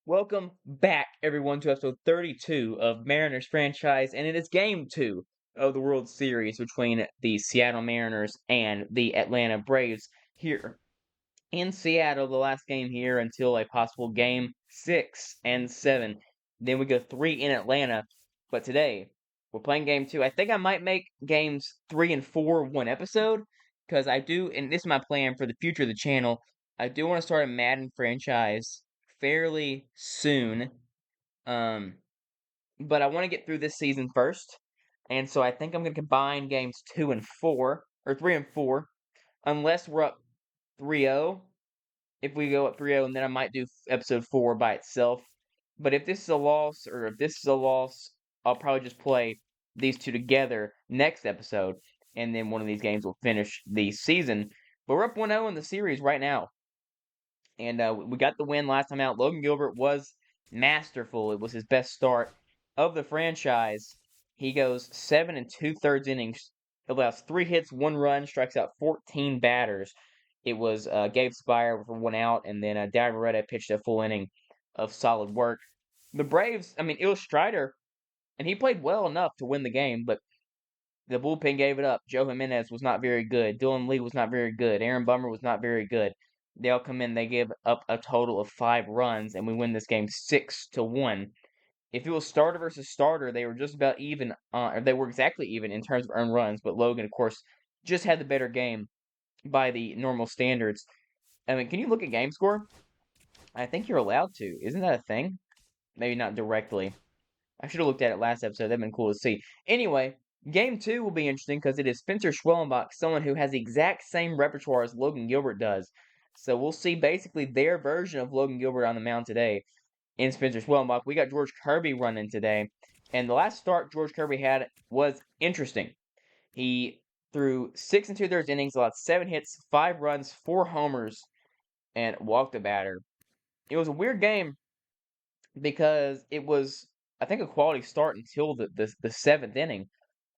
Welcome back, everyone, to episode 32 of Mariners franchise, and it is game two of the World Series between the Seattle Mariners and the Atlanta Braves here in Seattle. The last game here until a possible game 6 and 7. Then we go 3 in Atlanta, but today we're playing game two. I think I might make games 3 and 4 one episode because I do, and this is my plan for the future of the channel. I do want to start a Madden franchise fairly soon. Um, but I want to get through this season first. And so I think I'm going to combine games 2 and 4, or 3 and 4, unless we're up 3-0. If we go up 3-0, and then I might do episode 4 by itself. But if this is a loss, or if this is a loss, I'll probably just play these two together next episode, and then one of these games will finish the season. But we're up 1-0 in the series right now. And we got the win last time out. Logan Gilbert was masterful. It was his best start of the franchise. He goes 7 2/3 innings, allows 3 hits, 1 run, strikes out 14 batters. It was Gabe Spire for 1 out, and then Darren Moretta pitched a full inning of solid work. The Braves, it was Strider, and he played well enough to win the game, but the bullpen gave it up. Joe Jimenez was not very good. Dylan Lee was not very good. Aaron Bummer was not very good. They all come in. They give up a total of 5 runs, and we win this game 6-1. If it was starter versus starter, they were just about even. Or they were exactly even in terms of earned runs. But Logan, of course, just had the better game by the normal standards. Can you look at game score? I think you're allowed to. Isn't that a thing? Maybe not directly. I should have looked at it last episode. That'd been cool to see. Anyway, game two will be interesting because it is Spencer Schwellenbach, someone who has the exact same repertoire as Logan Gilbert does. So we'll see basically their version of Logan Gilbert on the mound today in Spencer Schwellenbach. We got George Kirby running today. And the last start George Kirby had was interesting. He threw 6 2/3 innings, allowed 7 hits, 5 runs, 4 homers, and walked a batter. It was a weird game because it was, I think, a quality start until the 7th inning.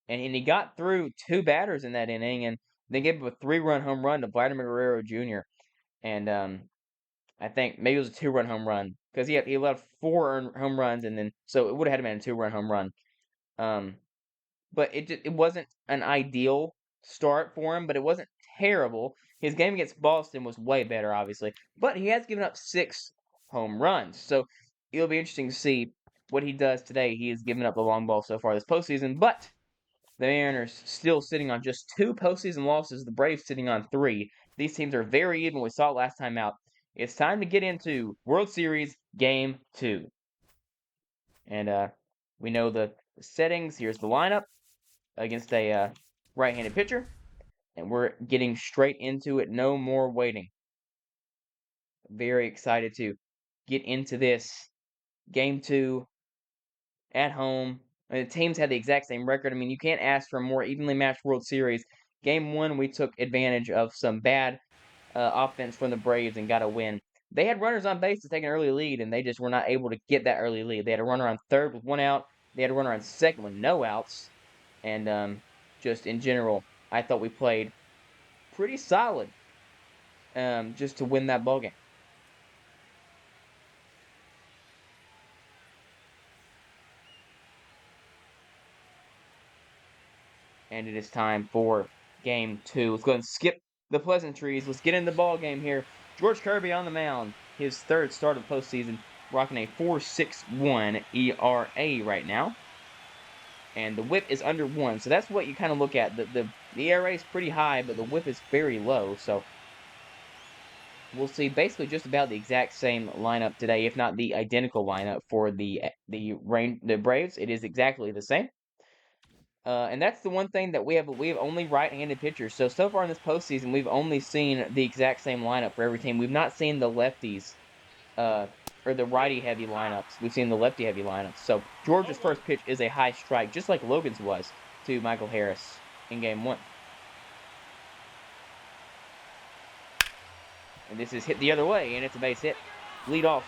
And he got through 2 batters in that inning and then gave up a 3-run home run to Vladimir Guerrero Jr. And I think maybe it was a 2-run home run because he allowed 4 home runs, and then so it would have had to been a 2-run home run. But it wasn't an ideal start for him, but it wasn't terrible. His game against Boston was way better, obviously, but he has given up 6 home runs, so it'll be interesting to see what he does today. He has given up the long ball so far this postseason, but the Mariners still sitting on just 2 postseason losses. The Braves sitting on 3. These teams are very even. We saw it last time out. It's time to get into World Series Game 2. And we know the settings. Here's the lineup against a right-handed pitcher. And we're getting straight into it. No more waiting. Very excited to get into this Game 2 at home. The teams had the exact same record. You can't ask for a more evenly matched World Series. Game 1, we took advantage of some bad offense from the Braves and got a win. They had runners on base to take an early lead, and they just were not able to get that early lead. They had a runner on third with 1 out. They had a runner on second with no outs. And just in general, I thought we played pretty solid just to win that ballgame. And it is time for Game 2. Let's go ahead and skip the pleasantries. Let's get in the ball game here. George Kirby on the mound. His 3rd start of the postseason, rocking a 4.61 ERA right now. And the whip is under 1. So that's what you kind of look at. The ERA is pretty high, but the whip is very low. So we'll see basically just about the exact same lineup today, if not the identical lineup for the Braves. It is exactly the same. And that's the one thing that we have only right-handed pitchers. So far in this postseason, we've only seen the exact same lineup for every team. We've not seen the lefties, or the righty-heavy lineups. We've seen the lefty-heavy lineups. So George's first pitch is a high strike, just like Logan's was to Michael Harris in Game 1. And this is hit the other way, and it's a base hit. Lead off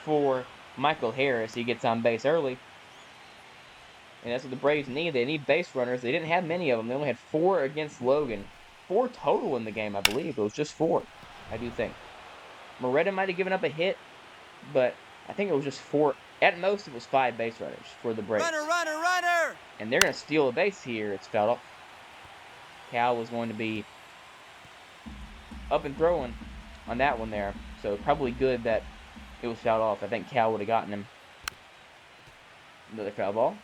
for Michael Harris. He gets on base early. And that's what the Braves need. They need base runners. They didn't have many of them. They only had 4 against Logan. 4 total in the game, I believe. It was just 4, I do think. Moretta might have given up a hit, but I think it was just 4. At most, it was 5 base runners for the Braves. Runner, runner, runner! And they're going to steal a base here. It's fouled off. Cal was going to be up and throwing on that one there. So probably good that it was fouled off. I think Cal would have gotten him. Another foul ball.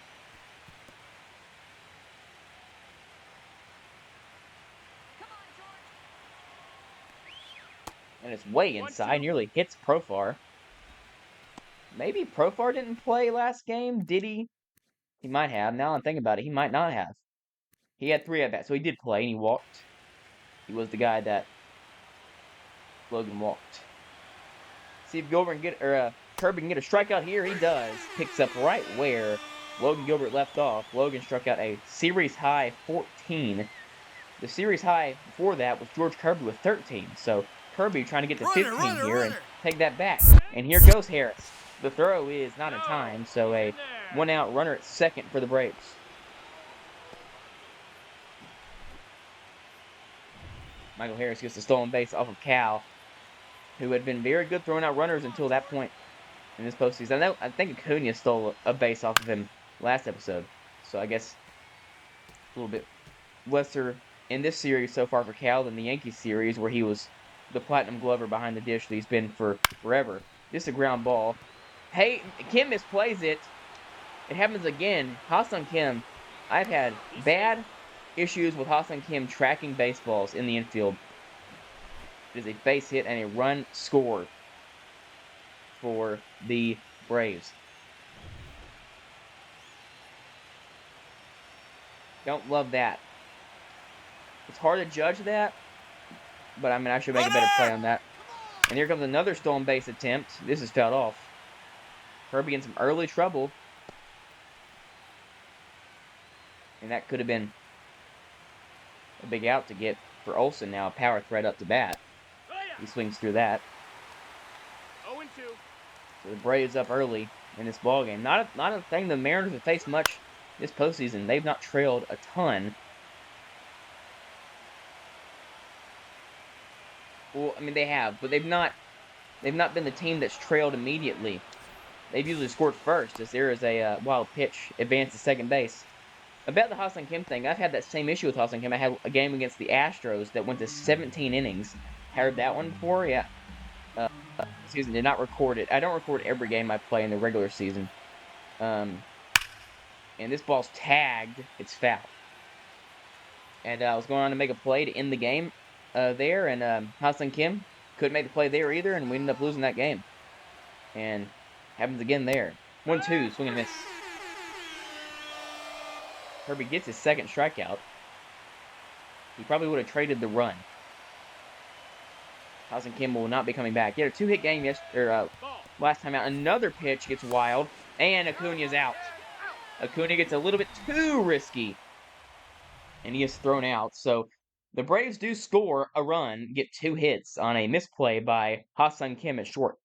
And it's way inside. Nearly hits Profar. Maybe Profar didn't play last game. Did he? He might have. Now I'm thinking about it. He might not have. He had 3 at-bats. So he did play and he walked. He was the guy that Logan walked. See if Gilbert can get, Kirby can get a strikeout here. He does. Picks up right where Logan Gilbert left off. Logan struck out a series high 14. The series high before that was George Kirby with 13. So Kirby trying to get to 15 here and take that back. And here goes Harris. The throw is not in time, so a 1-out runner at second for the Braves. Michael Harris gets the stolen base off of Cal, who had been very good throwing out runners until that point in this postseason. I think Acuna stole a base off of him last episode, so I guess a little bit lesser in this series so far for Cal than the Yankees series, where he was the platinum glover behind the dish that he's been for forever. This is a ground ball. Hey, Kim misplays it. It happens again. Ha-Seong Kim, I've had bad issues with Ha-Seong Kim tracking baseballs in the infield. It is a base hit and a run scored for the Braves. Don't love that. It's hard to judge that, but I mean, I should make a better play on that. And here comes another stolen base attempt. This is fouled off. Kirby in some early trouble. And that could have been a big out to get for Olsen now. A power threat up to bat. He swings through that. 0-2. So the Braves up early in this ballgame. Not a thing the Mariners have faced much this postseason. They've not trailed a ton. Well, I mean, they have, but they've not been the team that's trailed immediately. They've usually scored first as there is a wild pitch advance to second base. About the Ha-Seong Kim thing, I've had that same issue with Ha-Seong Kim. I had a game against the Astros that went to 17 innings. Heard that one before? Yeah. Excuse me, did not record it. I don't record every game I play in the regular season. And this ball's tagged. It's foul. And I was going on to make a play to end the game there, and Ha-Seong Kim couldn't make the play there either, and we ended up losing that game. And happens again there. 1-2, swing and miss. Kirby gets his second strikeout. He probably would have traded the run. Ha-Seong Kim will not be coming back. He had a 2-hit game last time out. Another pitch gets wild, and Acuna's out. Acuna gets a little bit too risky, and he is thrown out. So the Braves do score a run, get 2 hits on a misplay by Ha-Seong Kim at short.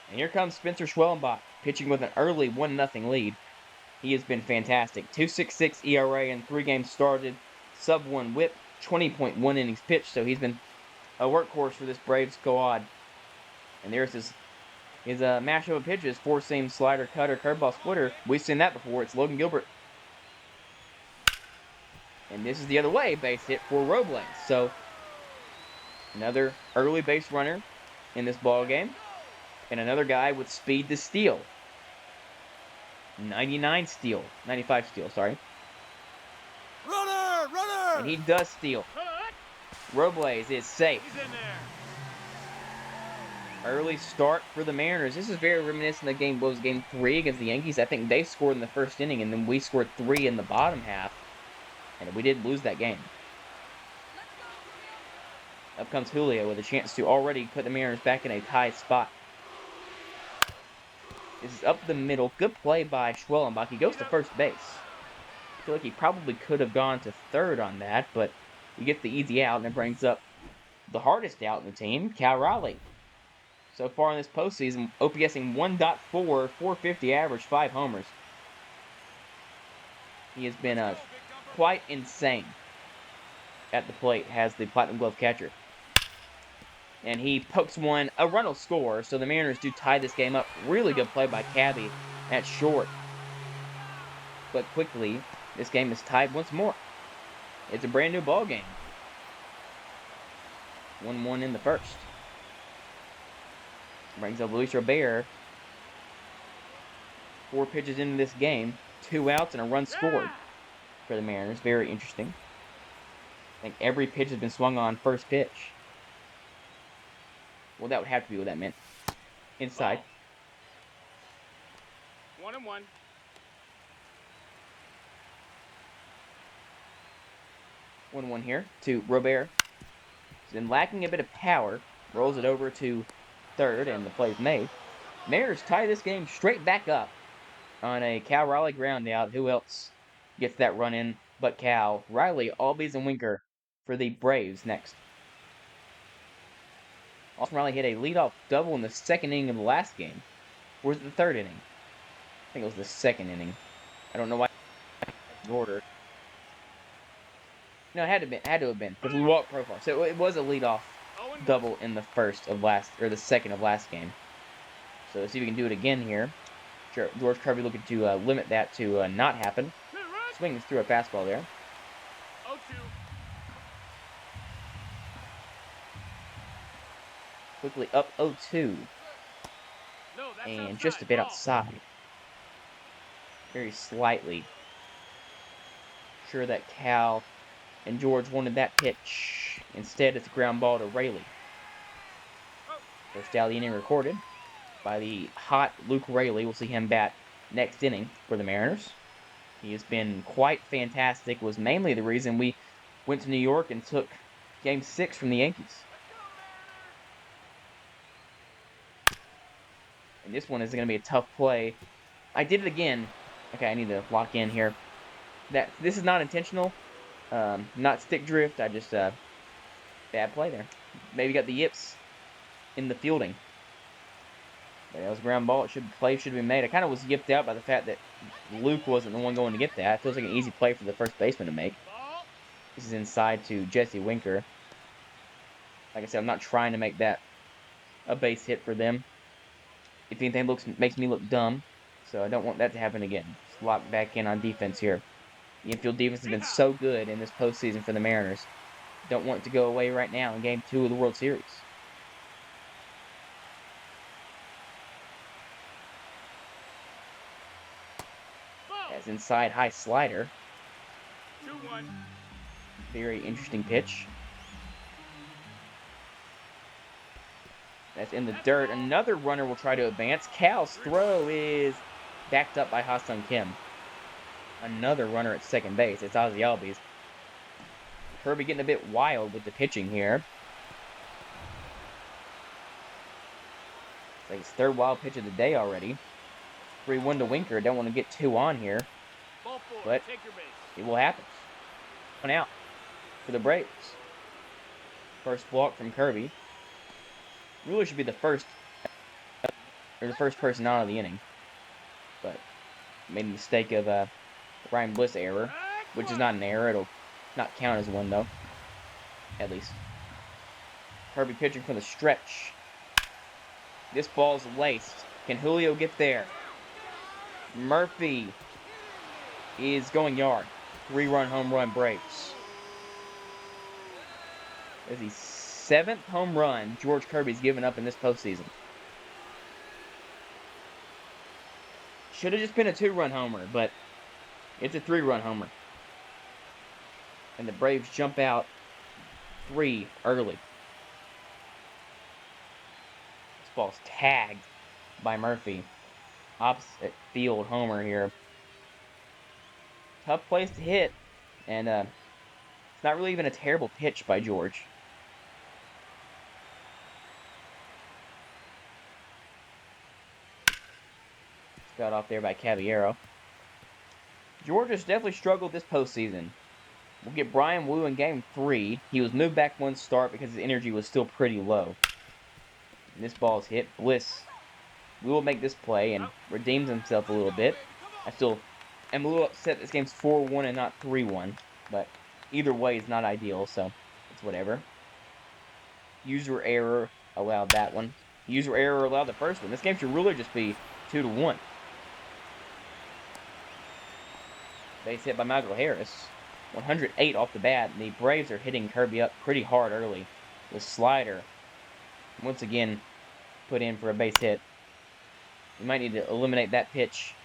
And here comes Spencer Schwellenbach, pitching with an early 1-0 lead. He has been fantastic. 2.66 ERA in 3 games started, sub-1 whip, 20.1 innings pitched. So he's been a workhorse for this Braves squad. And there's his mashup of pitches: 4-seam, slider, cutter, curveball, splitter. We've seen that before. It's Logan Gilbert. And this is the other way, base hit for Robles. So another early base runner in this ball game, and another guy with speed to steal. 95 steal, sorry. Runner! And he does steal. Robles is safe. He's in there. Early start for the Mariners. This is very reminiscent of game 3 against the Yankees. I think they scored in the first inning, and then we scored 3 in the bottom half. And we did lose that game. Up comes Julio with a chance to already put the Mariners back in a tied spot. This is up the middle. Good play by Schwellenbach. He goes to first base. I feel like he probably could have gone to third on that, but he gets the easy out, and it brings up the hardest out in the team, Cal Raleigh. So far in this postseason, OPSing 1.4, 450 average, 5 homers. He has been quite insane at the plate, has the Platinum Glove catcher. and he pokes one. A run will score, so the Mariners do tie this game up. Really good play by Cabby at short. But quickly, this game is tied once more. It's a brand new ball game. 1-1 in the first. Brings up Luis Robert. 4 pitches into this game, 2 outs and a run scored for the Mariners. Very interesting. I think every pitch has been swung on first pitch. Well, that would have to be what that meant. Inside. 1-1. 1-1 here to Robert. He's been lacking a bit of power. Rolls it over to third, and the play's made. Mariners tie this game straight back up on a Cal Riley ground out. Who else gets that run in but Cal? Riley, Albies, and Winker for the Braves next. Austin Riley hit a leadoff double in the second inning of the last game. Or was it the third inning? I think it was the second inning. I don't know why order. No, it had to have been because we walked profile. So it was a leadoff double in the the second of last game. So let's see if we can do it again here. George Kirby looking to limit that to not happen. Swings through a fastball there. 0-2. Quickly up 0-2. No, that's And outside. just a bit Ball. outside. Very slightly. Sure that Cal and George wanted that pitch. Instead, it's a ground ball to Rayleigh. First out of the inning recorded by the hot Luke Rayleigh. We'll see him bat next inning for the Mariners. He has been quite fantastic. Was mainly the reason we went to New York and took Game 6 from the Yankees. And this one is going to be a tough play. I did it again. Okay, I need to lock in here. This is not intentional. Not stick drift. I just bad play there. Maybe got the yips in the fielding. But that was a ground ball. Play should have been made. I kind of was yipped out by the fact that Luke wasn't the one going to get that. It feels like an easy play for the first baseman to make. Ball. This is inside to Jesse Winker. Like I said, I'm not trying to make that a base hit for them. If anything, makes me look dumb. So I don't want that to happen again. Just lock back in on defense here. The infield defense has been so good in this postseason for the Mariners. Don't want it to go away right now in Game 2 of the World Series. Ball. As inside high slider. 2-1. Very interesting pitch. That's in the dirt. Another runner will try to advance. Cal's throw is backed up by Ha-Seong Kim. Another runner at second base. It's Ozzy Albies. Kirby getting a bit wild with the pitching here. It's like his third wild pitch of the day already. 3-1 to Winker. Don't want to get 2 on here, Ball 4. but Take your base. it will happen. 1 out for the Braves. First walk from Kirby. Really should be the first person out of the inning, but made a mistake of Ryan Bliss error, which is not an error. It'll not count as one though, at least. Kirby pitching for the stretch. This ball's laced. Can Julio get there? Murphy is going yard. 3-run home run Braves. There's the 7th home run George Kirby's given up in this postseason. Should have just been a 2-run homer, but it's a 3-run homer. And the Braves jump out 3 early. This ball's tagged by Murphy. Opposite field homer here. Tough place to hit, and it's not really even a terrible pitch by George. Got off there by Caballero. George has definitely struggled this postseason. We'll get Brian Wu in Game 3. He was moved back 1 start because his energy was still pretty low. And this ball is hit. Bliss will make this play and redeems himself a little bit. I still am a little upset this game's 4-1 and not 3-1. But either way is not ideal, so it's whatever. User error allowed that one. User error allowed the first one. This game should really just be 2-1. Base hit by Michael Harris. 108 off the bat, and the Braves are hitting Kirby up pretty hard early. The slider, once again, put in for a base hit. You might need to eliminate that pitch.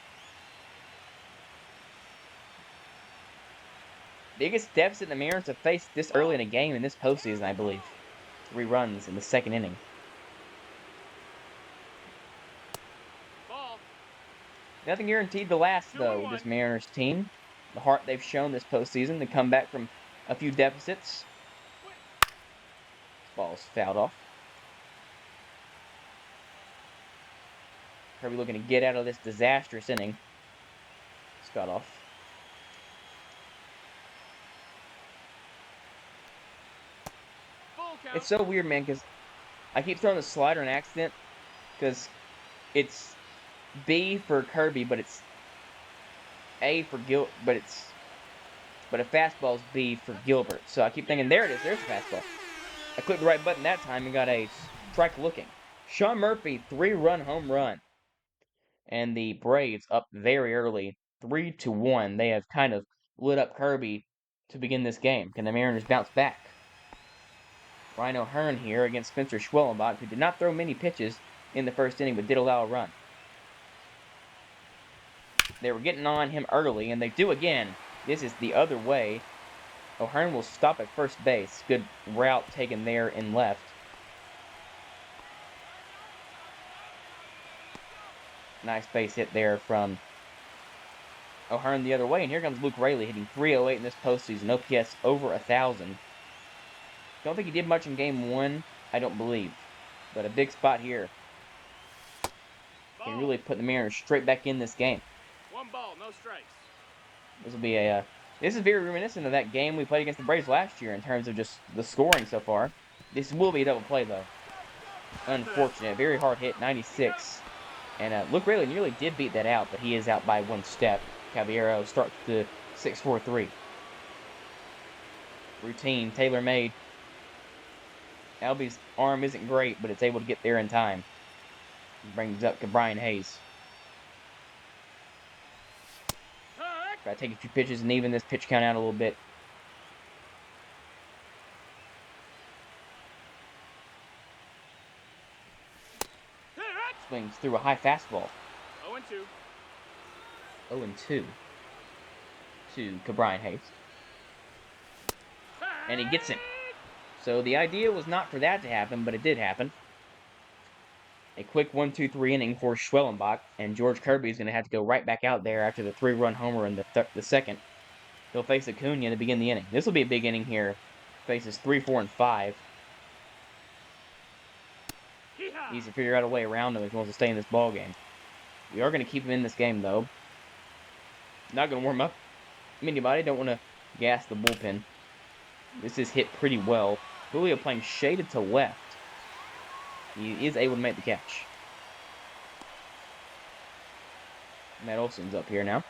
Biggest deficit the Mariners have faced this early in a game in this postseason, I believe. 3 runs in the second inning. Ball. Nothing guaranteed to last, though, with this Mariners team. The heart they've shown this postseason to come back from a few deficits. This ball's fouled off. Kirby looking to get out of this disastrous inning. It's got off. It's so weird, man, because I keep throwing the slider in accident because it's B for Kirby, but it's A for but a fastball is B for Gilbert. So I keep thinking, there it is, there's a fastball. I clicked the right button that time and got a strike looking. Sean Murphy, 3-run home run. And the Braves up very early, 3-1. They have kind of lit up Kirby to begin this game. Can the Mariners bounce back? Ryan O'Hearn here against Spencer Schwellenbach, who did not throw many pitches in the first inning, but did allow a run. They were getting on him early, and they do again. This is the other way. O'Hearn will stop at first base. Good route taken there in left. Nice base hit there from O'Hearn the other way. And here comes Luke Raley hitting .308 in this postseason. OPS over 1,000. Don't think he did much in game 1, I don't believe. But a big spot here. Can really put the Mariners straight back in this game. 1 ball, no strikes. This will be a... this is very reminiscent of that game we played against the Braves last year in terms of just the scoring so far. This will be a double play, though. Unfortunate. Very hard hit, 96. And Luke Raley nearly did beat that out, but he is out by 1 step. Caballero starts the 6-4-3. Routine, tailor-made. Albie's arm isn't great, but it's able to get there in time. Brings up to Brian Hayes. Try to take a few pitches and even this pitch count out a little bit. Swings through a high fastball. 0-2. 0-2 to Brian Hayes. And he gets him. So the idea was not for that to happen, but it did happen. A quick 1-2-3 inning for Schwellenbach, and George Kirby is going to have to go right back out there after the 3-run homer in the second. He'll face Acuna to begin the inning. This will be a big inning here. Faces 3, 4, and 5. Needs to figure out a way around him if he wants to stay in this ball game. We are going to keep him in this game, though. Not going to warm up anybody. Don't want to gas the bullpen. This is hit pretty well. Julio playing shaded to left. He is able to make the catch. Matt Olson's up here now.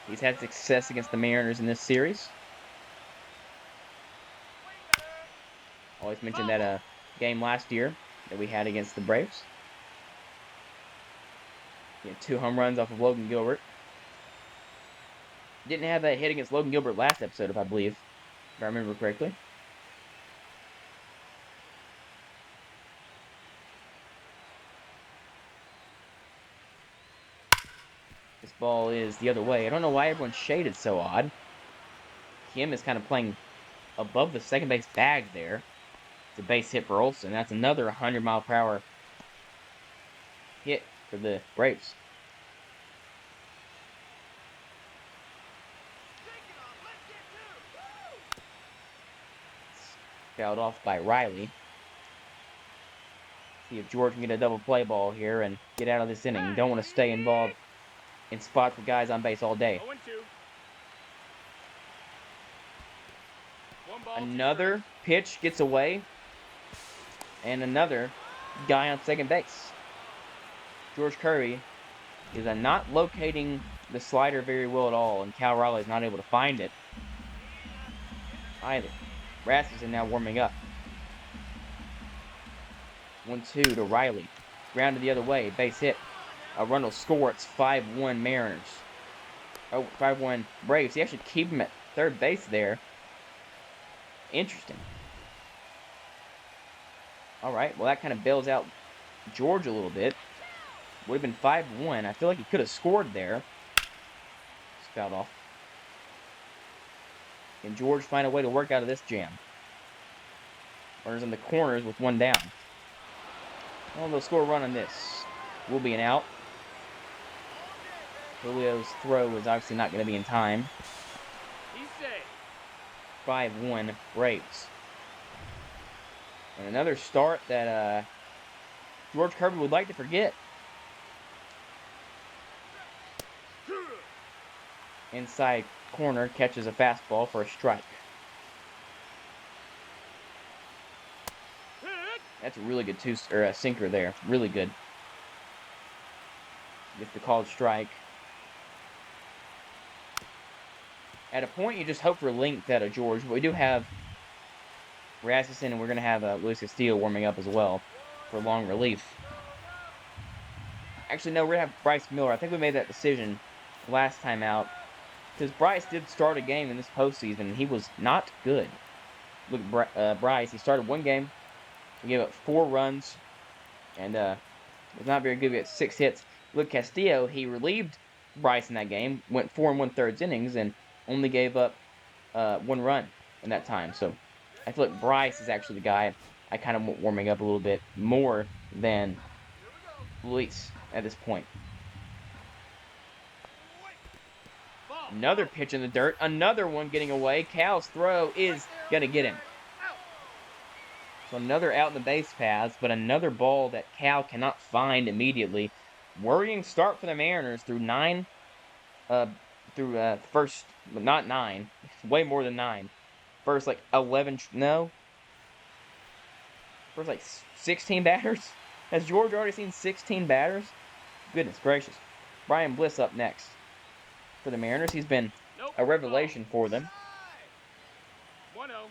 He's had success against the Mariners in this series. Always mention that game last year that we had against the Braves. He had 2 home runs off of Logan Gilbert. Didn't have that hit against Logan Gilbert last episode, if I remember correctly. This ball is the other way. I don't know why everyone's shaded so odd. Kim is kind of playing above the second base bag there. It's a base hit for Olson. That's another 100-mile-per-hour hit for the Braves. Fouled off by Riley. See if George can get a double play ball here and get out of this inning. You don't want to stay involved in spots with guys on base all day. 0-2. Another pitch gets away. And another guy on second base. George Kirby is not locating the slider very well at all, and Cal Raleigh is not able to find it either. Rasmussen now warming up. 1-2 to Riley. Grounded the other way. Base hit. A run will score. It's 5-1 Mariners. Oh, 5-1 Braves. He actually keep him at third base there. Interesting. All right. Well, that kind of bails out George a little bit. Would have been 5-1. I feel like he could have scored there. Just fouled off. Can George find a way to work out of this jam? Runners in the corners with one down. Well, they'll score a run on this. Will be an out. Julio's throw is obviously not going to be in time. He's safe. 5-1 Braves. And another start that George Kirby would like to forget. Inside corner catches a fastball for a strike. That's a really good sinker there. Really good. Gets the called strike. At a point, you just hope for length out of George, but we do have Rasmussen, and we're going to have Luis Castillo warming up as well for long relief. Actually, no, we're going to have Bryce Miller. I think we made that decision last time out, because Bryce did start a game in this postseason, and he was not good. Look at Bryce. He started one game. He gave up 4 runs, and was not very good. He had 6 hits. Look, Castillo, he relieved Bryce in that game, went 4 1/3 innings, and only gave up 1 run in that time. So I feel like Bryce is actually the guy I kind of want warming up a little bit more than Luis at this point. Another pitch in the dirt. Another one getting away. Cal's throw is going to get him. So another out in the base paths, but another ball that Cal cannot find immediately. Worrying start for the Mariners through first, but not 9. Way more than 9. First, like 11, no. First, like 16 batters. Has George already seen 16 batters? Goodness gracious. Brian Bliss up next for the Mariners. He's been a revelation for them. 1-0.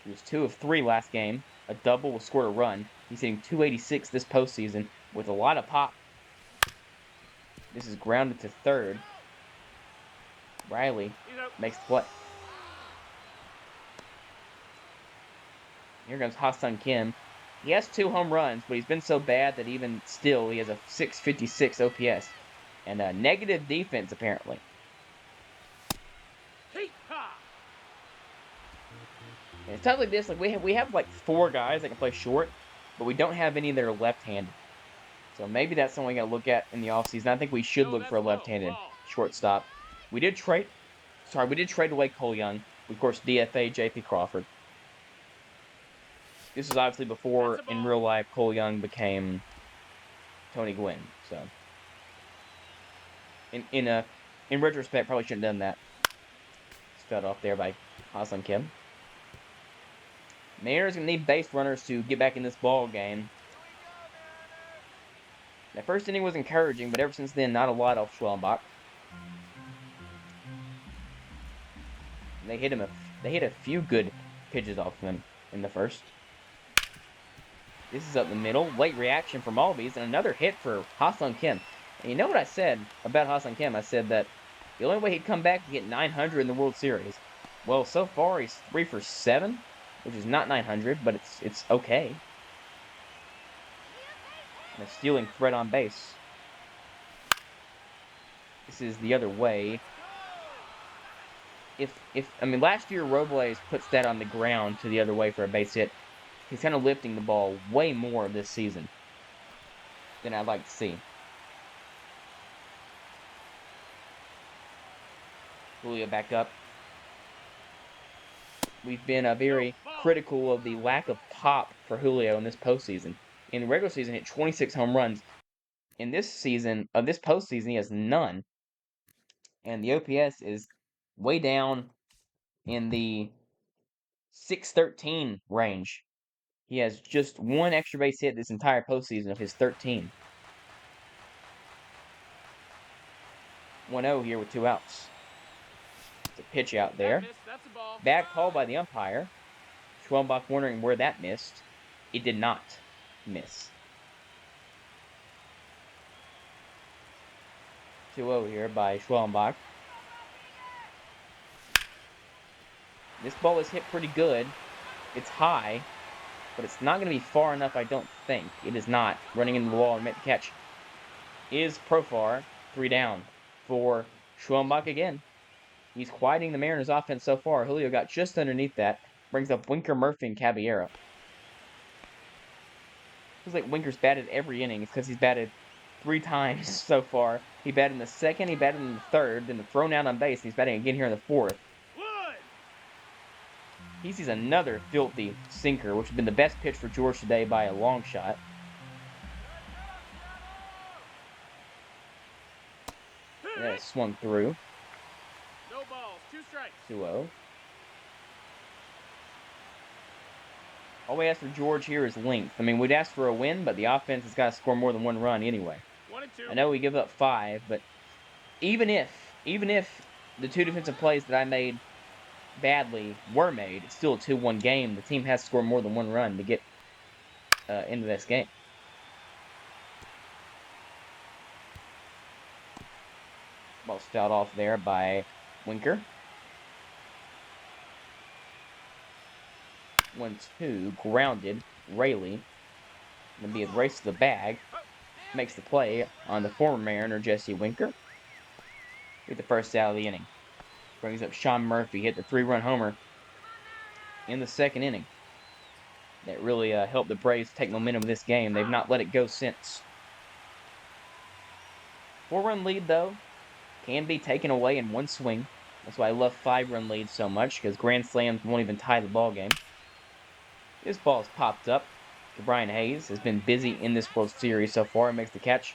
He was 2 of 3 last game. A double will score a run. He's hitting .286 this postseason with a lot of pop. This is grounded to third. Riley makes the play. Here comes Ha-Seong Kim. He has 2 home runs, but he's been so bad that even still he has a .656 OPS. And a negative defense, apparently. And it's times like this, like we have like 4 guys that can play short, but we don't have any that are left-handed. So maybe that's something we got to look at in the offseason. I think we should look for a left-handed shortstop. We did trade away Cole Young. We, of course, DFA J.P. Crawford. This was obviously before, in real life, Cole Young became Tony Gwynn. So, in retrospect, probably shouldn't have done that. Spelled off there by Ha-Seong Kim. Mariners gonna need base runners to get back in this ball game. That first inning was encouraging, but ever since then, not a lot off Schwellenbach. They hit a few good pitches off him in the first. This is up the middle. Late reaction from Albies, and another hit for Ha-Seong Kim. And you know what I said about Ha-Seong Kim? I said that the only way he'd come back to get 900 in the World Series. Well, so far he's 3 for 7, which is not 900, but it's okay. And a stealing threat on base. This is the other way. Last year Robles puts that on the ground to the other way for a base hit. He's kind of lifting the ball way more this season than I'd like to see. Julio back up. We've been very critical of the lack of pop for Julio in this postseason. In the regular season, he hit 26 home runs. In this season, of this postseason, he has none. And the OPS is way down in the 613 range. He has just 1 extra base hit this entire postseason of his 13. 1-0 here with 2 outs. It's a pitch out there. Bad call by the umpire. Schwellenbach wondering where that missed. It did not. Miss. 2-0 here by Schwellenbach. This ball is hit pretty good. It's high, but it's not going to be far enough, I don't think. It is not. Running into the wall and make the catch is Profar. 3 down for Schwellenbach again. He's quieting the Mariners' offense so far. Julio got just underneath that. Brings up Winker, Murphy, and Caballero. Feels like Winker's batted every inning. It's because he's batted 3 times so far. He batted in the second, he batted in the third, then thrown out on base, and he's batting again here in the fourth. He sees another filthy sinker, which has been the best pitch for George today by a long shot. And that is swung through. No balls, 2 strikes. 2-0. All we ask for George here is length. I mean, we'd ask for a win, but the offense has got to score more than 1 run anyway. 1 and 2. I know we give up 5, but even if the 2 defensive plays that I made badly were made, it's still a 2-1 game. The team has to score more than 1 run to get into this game. Ball's fouled off there by Winker. 1-2, grounded. Rayleigh. Gonna be a race to the bag. Makes the play on the former Mariner, Jesse Winker. Get the first out of the inning. Brings up Sean Murphy, hit the 3-run homer in the second inning. That really helped the Braves take momentum of this game. They've not let it go since. 4-run lead, though, can be taken away in 1 swing. That's why I love 5-run leads so much, because grand slams won't even tie the ball game. This ball's popped up. Brian Hayes has been busy in this World Series so far and makes the catch.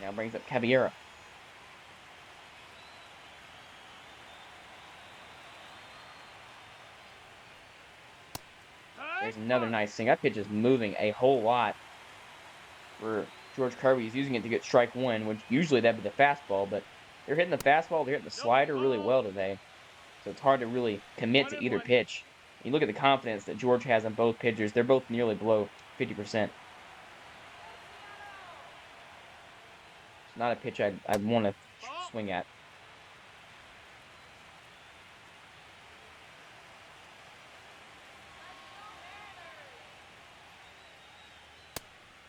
Now brings up Caballero. There's another nice thing. That pitch is moving a whole lot for George Kirby. He's using it to get strike 1, which usually that'd be the fastball, but they're hitting the fastball, they're hitting the slider really well today. So it's hard to really commit to either pitch. You look at the confidence that George has on both pitchers. They're both nearly below 50%. It's not a pitch I'd want to swing at.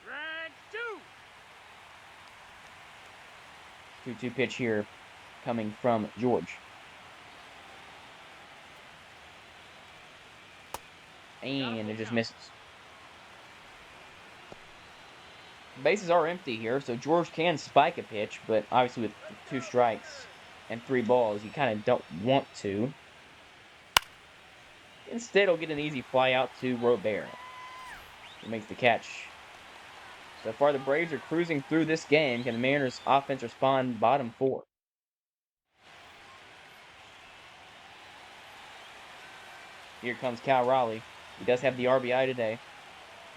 Strike 2. 2-2 pitch here coming from George. And it just misses. Bases are empty here, so George can spike a pitch, but obviously with 2 strikes and 3 balls, you kind of don't want to. Instead, he'll get an easy fly out to Robert, who makes the catch. So far, the Braves are cruising through this game. Can the Mariners' offense respond bottom 4? Here comes Cal Raleigh. He does have the RBI today.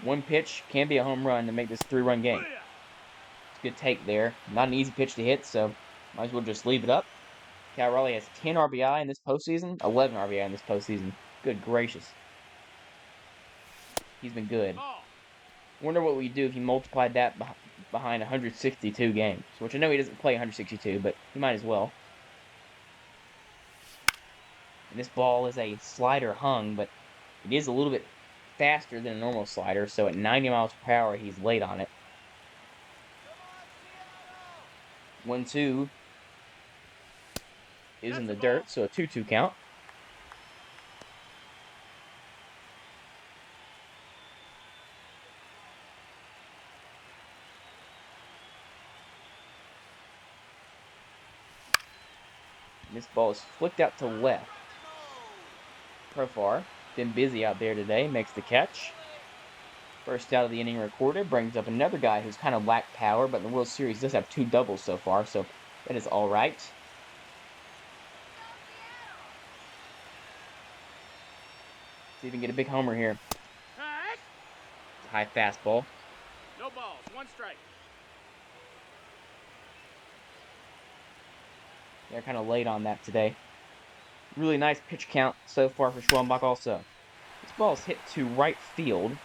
1 pitch can be a home run to make this 3-run game. It's a good take there. Not an easy pitch to hit, so might as well just leave it up. Cal Raleigh has 10 RBI in this postseason, 11 RBI in this postseason. Good gracious. He's been good. Wonder what we'd do if he multiplied that behind 162 games. Which I know he doesn't play 162, but he might as well. And this ball is a slider hung, but it is a little bit faster than a normal slider, so at 90 miles per hour, he's late on it. 1-2 is in the dirt, so a 2-2 count. This ball is flicked out to left. Profar, been busy out there today, makes the catch. First out of the inning recorded, brings up another guy who's kind of lacked power, but in the World Series does have 2 doubles so far, so that is all right. See if we can get a big homer here. High fastball. No balls, 1 strike. They're kind of late on that today. Really nice pitch count so far for Schwellenbach also. This ball is hit to right field,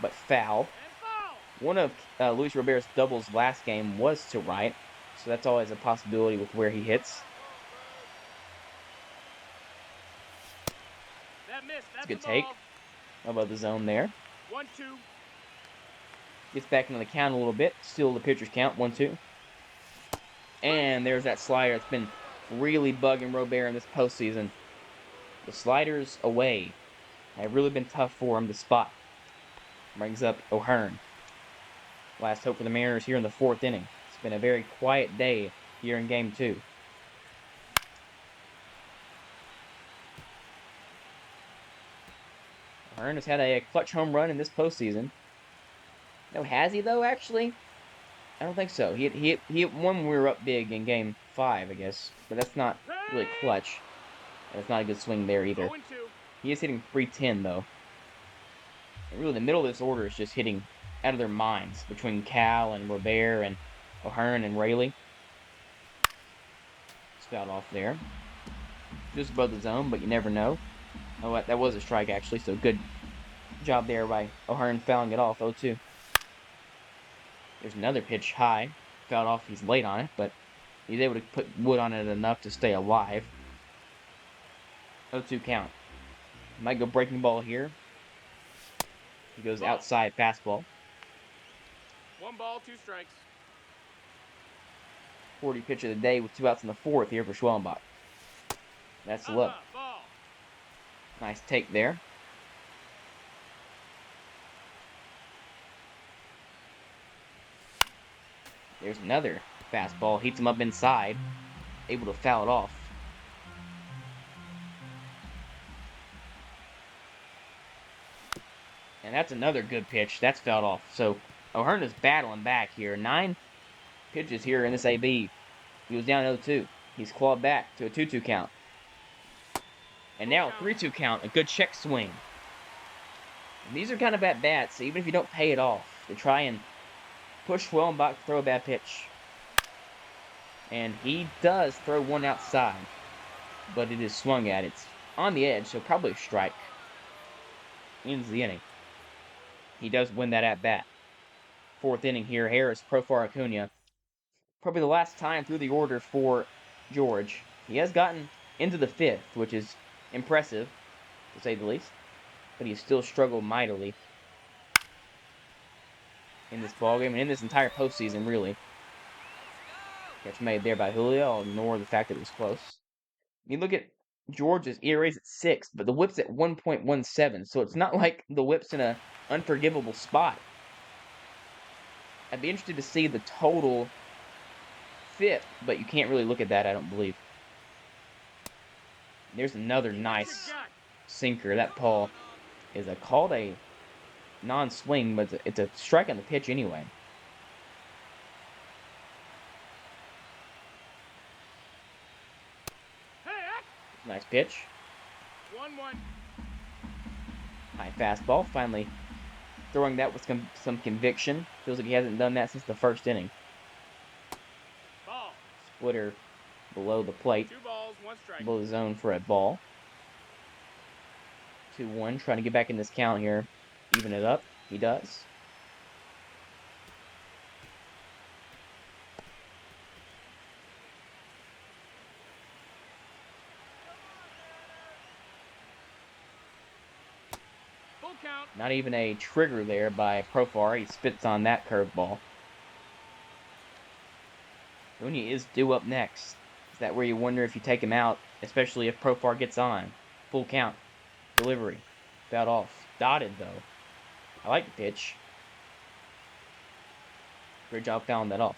but foul. And foul. One of Luis Robert's doubles last game was to right, so that's always a possibility with where he hits. That missed. It's a That's good a take ball. above the zone there. 1-2. Gets back into the count a little bit. Still the pitcher's count, 1-2. And there's that slider that's been really bugging Robert in this postseason. The sliders away have really been tough for him to spot. Brings up O'Hearn. Last hope for the Mariners here in the 4th inning. It's been a very quiet day here in Game 2. O'Hearn has had a clutch home run in this postseason. No, has he though? Actually, I don't think so. He hit one when we were up big in Game 5, I guess, but that's not really clutch. And it's not a good swing there either. 0-2. He is hitting .310 though. And really, the middle of this order is just hitting out of their minds between Cal and Robert and O'Hearn and Rayleigh. It's fouled off there. Just above the zone, but you never know. Oh, that was a strike actually, so good job there by O'Hearn fouling it off, 0-2. There's another pitch high. Fouled off, he's late on it, but he's able to put wood on it enough to stay alive. 0-2 count. Might go breaking ball here. He goes outside fastball. 1 ball, 2 strikes. 40 pitch of the day with 2 outs in the 4th here for Schwellenbach. That's the look. Ball. Nice take there. There's another fastball. Heats him up inside. Able to foul it off. And that's another good pitch. That's fouled off. So O'Hearn is battling back here. 9 pitches here in this AB. He was down 0-2. He's clawed back to a 2-2 count. And now a 3-2 count. A good check swing. And these are kind of at-bats, even if you don't pay it off, to try and push Schwellenbach to throw a bad pitch. And he does throw one outside, but it is swung at. It's on the edge, so probably a strike. Ends the inning. He does win that at-bat. 4th inning here. Harris, Profar, Acuna. Probably the last time through the order for George. He has gotten into the 5th, which is impressive, to say the least. But he's still struggled mightily in this ballgame and in this entire postseason, really. Catch made there by Julio. I'll ignore the fact that it was close. You look at George's ERA's at 6, but the whip's at 1.17, so it's not like the whip's in a unforgivable spot. I'd be interested to see the total FIP, but you can't really look at that, I don't believe. There's another nice sinker. That ball is called a non-swing, but it's a strike on the pitch anyway. Nice pitch. 1-1. High fastball. Finally throwing that with some conviction. Feels like he hasn't done that since the 1st inning. Ball. Splitter below the plate. 2 balls, 1 strike. Below the zone for a ball. 2-1. Trying to get back in this count here. Even it up. He does. Full count. Not even a trigger there by Profar. He spits on that curveball. Acuna is due up next. Is that where you wonder if you take him out, especially if Profar gets on? Full count. Delivery. Fouled off. Dotted, though. I like the pitch. Great job fouling that off.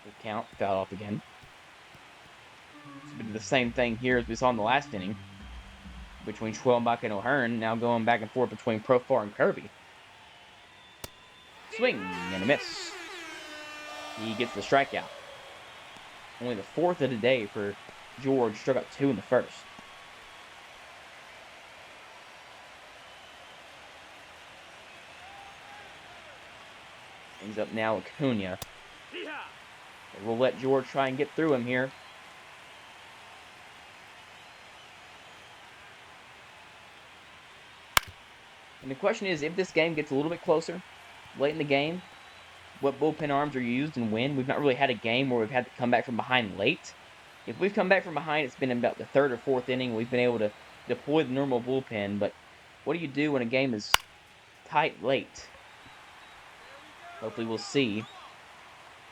Full count. Fouled off again. It's been the same thing here as we saw in the last inning. Between Schwellenbach and O'Hearn. Now going back and forth between Profar and Kirby. Swing and a miss. He gets the strikeout. Only the 4th of the day for George. Struck out 2 in the 1st. Brings up now Acuna. We'll let George try and get through him here. And the question is, if this game gets a little bit closer late in the game, what bullpen arms are used and when? We've not really had a game where we've had to come back from behind late. If we've come back from behind, it's been in about the 3rd or 4th inning. We've been able to deploy the normal bullpen, but what do you do when a game is tight late? Hopefully we'll see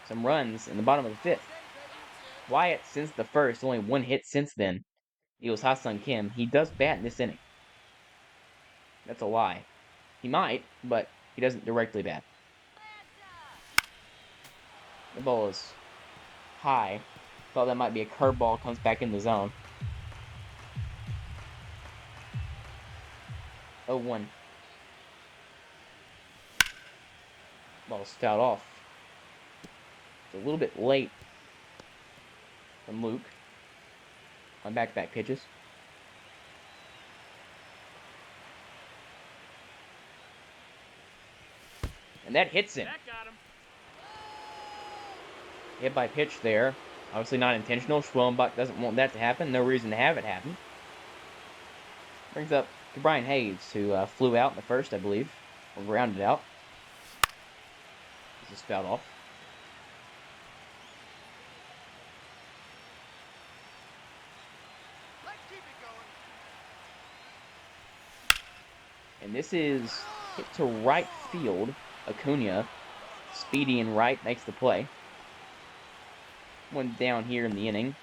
some runs in the bottom of the 5th. Wyatt, since the 1st, only 1 hit since then. It was Ha-Seong Kim. He does bat in this inning. That's a lie. He might, but he doesn't directly bat. The ball is high. Thought that might be a curveball. Comes back in the zone. 0-1. Ball's fouled off. It's a little bit late from Luke on back-to-back pitches. And that hits him. That got him. Hit by pitch there. Obviously not intentional. Schwellenbach doesn't want that to happen. No reason to have it happen. Brings up to Brian Hayes, who flew out in the 1st, I believe. Or grounded out. This is fouled off. Let's keep it going. And this is hit to right field. Acuna, speedy and right, makes the play. One down here in the inning.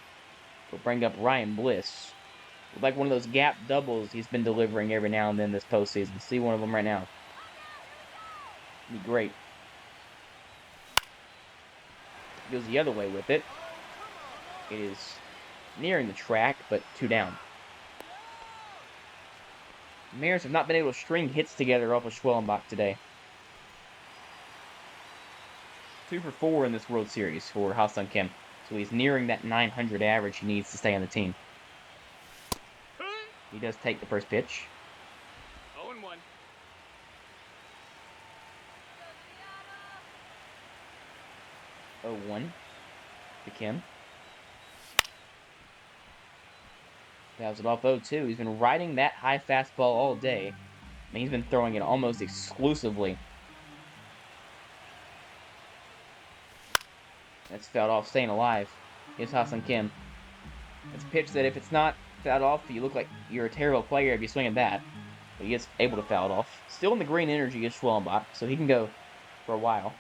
We'll bring up Ryan Bliss. Like one of those gap doubles he's been delivering every now and then this postseason. See one of them right now. Be great. Goes the other way with it. It is nearing the track, but 2 down. The Mariners have not been able to string hits together off of Schwellenbach today. 2 for 4 in this World Series for Ha-Seong Kim. So he's nearing that 900 average he needs to stay on the team. He does take the first pitch. 0-1. 0-1 to Kim. Fouls it off 0-2. He's been riding that high fastball all day. I mean, he's been throwing it almost exclusively. That's fouled off, staying alive. Here's Ha-Seong Kim. It's a pitch that if it's not fouled off, you look like you're a terrible player if you swing at that. But he is able to foul it off. Still in the green energy is Schwellenbach, so he can go for a while.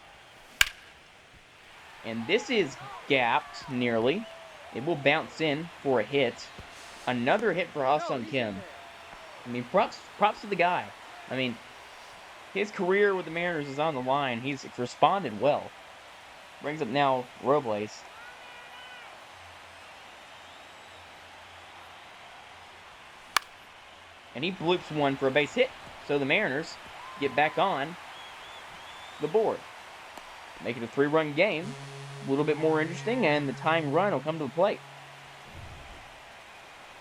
And this is gapped nearly. It will bounce in for a hit. Another hit for Ha-Seong Kim. I mean, props to the guy. I mean, his career with the Mariners is on the line. He's responded well. Brings up now Robles. And he bloops one for a base hit. So the Mariners get back on the board. Make it a 3-run game. A little bit more interesting, and the tying run will come to the plate.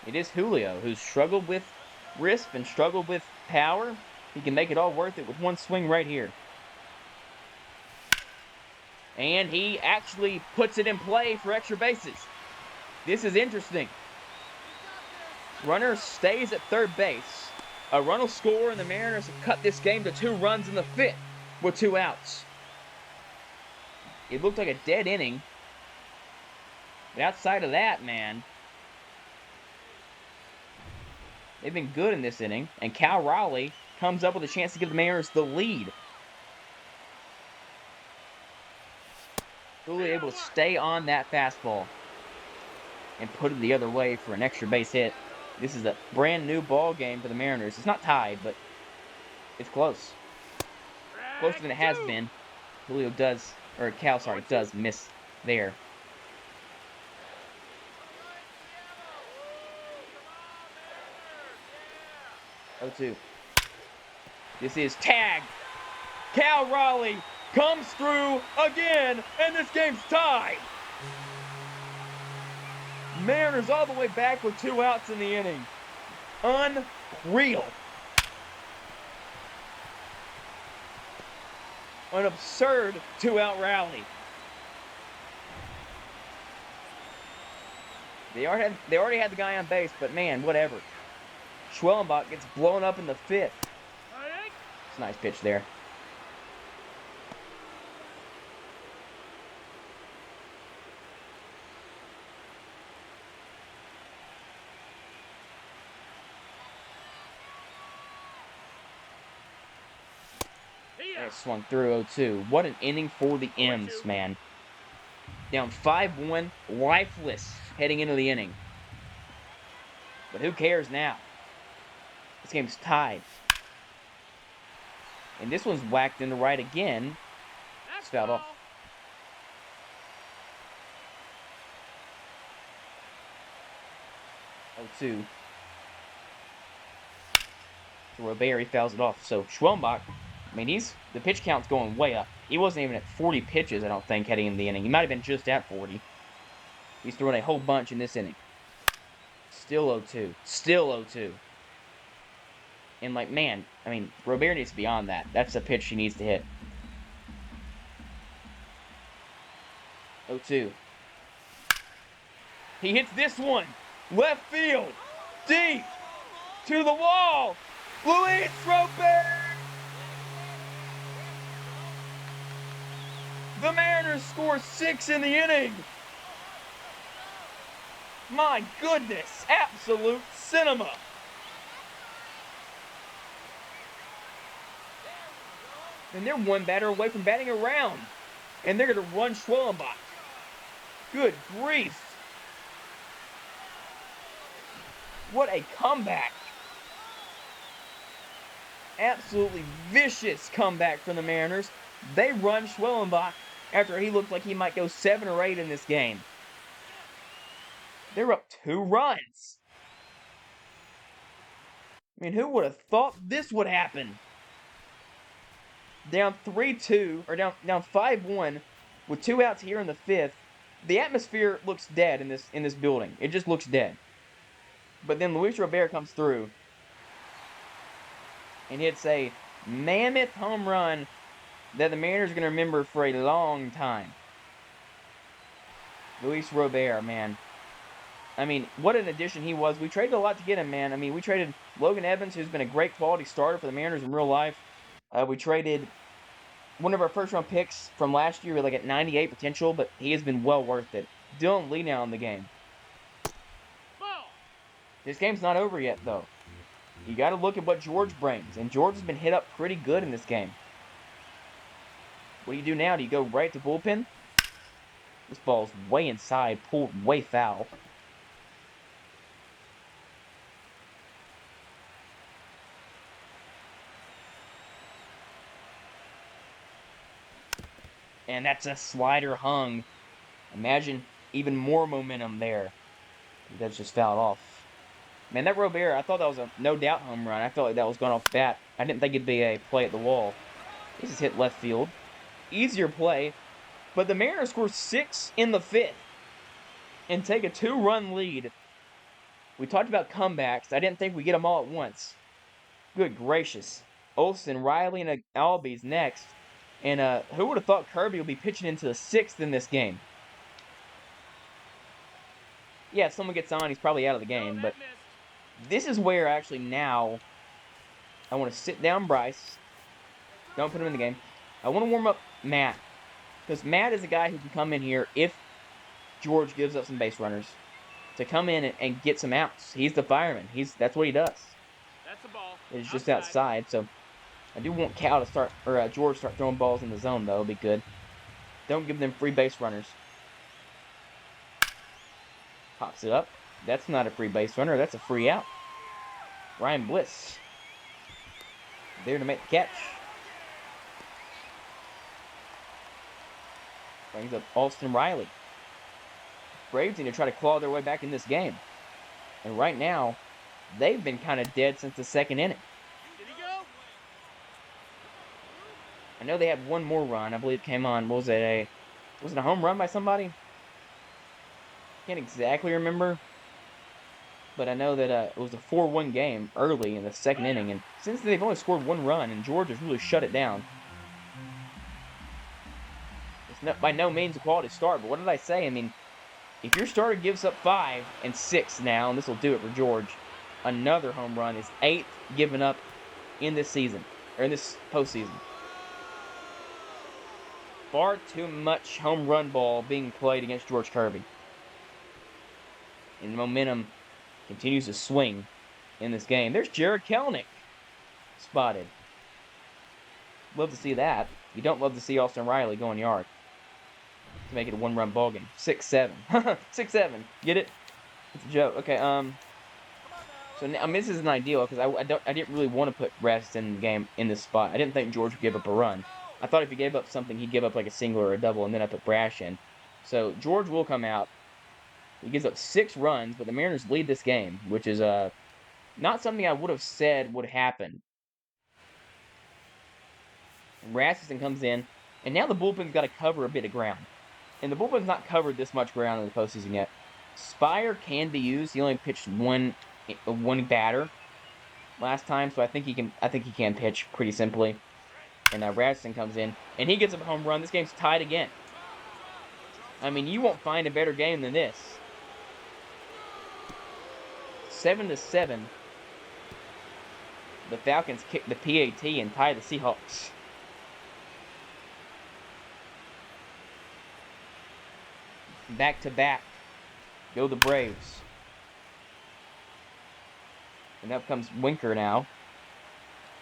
It is Julio, who's struggled with wrist and struggled with power. He can make it all worth it with one swing right here. And he actually puts it in play for extra bases. This is interesting. Runner stays at third base. A run will score, and the Mariners have cut this game to 2 runs in the 5th with 2 outs. It looked like a dead inning. But outside of that, man, they've been good in this inning. And Cal Raleigh comes up with a chance to give the Mariners the lead. Really able to stay on that fastball and put it the other way for an extra base hit. This is a brand new ball game for the Mariners. It's not tied, but it's close. Closer than it has been. Julio does, or Cal, sorry, does miss there. Oh, 2. This is tagged. Cal Raleigh comes through again, and this game's tied. Mariners all the way back with 2 outs in the inning. Unreal. An absurd 2-out rally. They already had the guy on base, but man, whatever. Schwellenbach gets blown up in the 5th. It's a nice pitch there. That swung through 0-2. What an inning for the M's, man. Down 5-1, lifeless heading into the inning. But who cares now? This game's tied. And this one's whacked in the right again. It's fouled off. 0-2. So Robert fouls it off. So Schwellenbach, I mean, the pitch count's going way up. He wasn't even at 40 pitches, I don't think, heading into the inning. He might have been just at 40. He's throwing a whole bunch in this inning. Still 0-2. Still 0-2. And, like, man, I mean, Robert needs to be on that. That's the pitch he needs to hit. 0-2. He hits this one. Left field. Deep. To the wall. Luis Robert! The Mariners score 6 in the inning. My goodness, absolute cinema. And they're one batter away from batting around. And they're going to run Schwellenbach. Good grief. What a comeback. Absolutely vicious comeback from the Mariners. They run Schwellenbach after he looked like he might go 7 or 8 in this game. They're up 2 runs. I mean, who would have thought this would happen? Down 3-2, or down 5-1, with 2 outs here in the 5th. The atmosphere looks dead in this building. It just looks dead. But then Luis Robert comes through and hits a mammoth home run that the Mariners are going to remember for a long time. Luis Robert, man. I mean, what an addition he was. We traded a lot to get him, man. I mean, we traded Logan Evans, who's been a great quality starter for the Mariners in real life. We traded one of our first-round picks from last year, like at 98 potential, but he has been well worth it. Dylan Lee now in the game. This game's not over yet, though. You got to look at what George brings, and George has been hit up pretty good in this game. What do you do now? Do you go right to bullpen? This ball's way inside, pulled way foul. And that's a slider hung. Imagine even more momentum there. That's just fouled off. Man, that Robert, I thought that was a no-doubt home run. I felt like that was going off bat. I didn't think it'd be a play at the wall. This is hit left field. Easier play. But the Mariners score 6 in the 5th and take a 2-run lead. We talked about comebacks. I didn't think we'd get them all at once. Good gracious. Olsen, Riley, and Albies next. And who would have thought Kirby would be pitching into the 6th in this game? Yeah, if someone gets on, he's probably out of the game. But this is where actually now I want to sit down Bryce. Don't put him in the game. I want to warm up Matt. Because Matt is a guy who can come in here if George gives up some base runners to come in and get some outs. He's the fireman. That's what he does. That's a ball. It's just outside. So I do want Cal to start, or George to start throwing balls in the zone, though. It'll be good. Don't give them free base runners. Pops it up. That's not a free base runner. That's a free out. Ryan Bliss there to make the catch. Brings up Austin Riley. Braves need to try to claw their way back in this game. And right now, they've been kind of dead since the 2nd inning. Did he go? I know they had one more run. I believe it came on. Was it a home run by somebody? Can't exactly remember. But I know that it was a 4-1 game early in the 2nd inning. And since then, they've only scored 1 run, and George has really shut it down. It's by no means a quality start, but what did I say? I mean, if your starter gives up 5 and 6 now, and this will do it for George, another home run is 8th given up in this season. or in this postseason. Far too much home run ball being played against George Kirby. And the momentum continues to swing in this game. There's Jared Kelenic spotted. Love to see that. You don't love to see Austin Riley going yard to make it a one-run ball game. 6-7. 6-7. Get it? It's a joke. Okay, so now, I mean, this isn't ideal because I didn't really want to put Rasmussen in the game in this spot. I didn't think George would give up a run. I thought if he gave up something, he'd give up like a single or a double, and then I put Brash in. So George will come out. He gives up 6 runs, but the Mariners lead this game, which is not something I would have said would happen. Rasmussen comes in, and now the bullpen's got to cover a bit of ground. And the bullpen's not covered this much ground in the postseason yet. Spire can be used. He only pitched one batter last time, so I think he can pitch pretty simply. And Rasmussen comes in, and he gets a home run. This game's tied again. I mean, you won't find a better game than this. 7-7. The Falcons kick the PAT and tie the Seahawks. Back to back. Go the Braves. And up comes Winker now.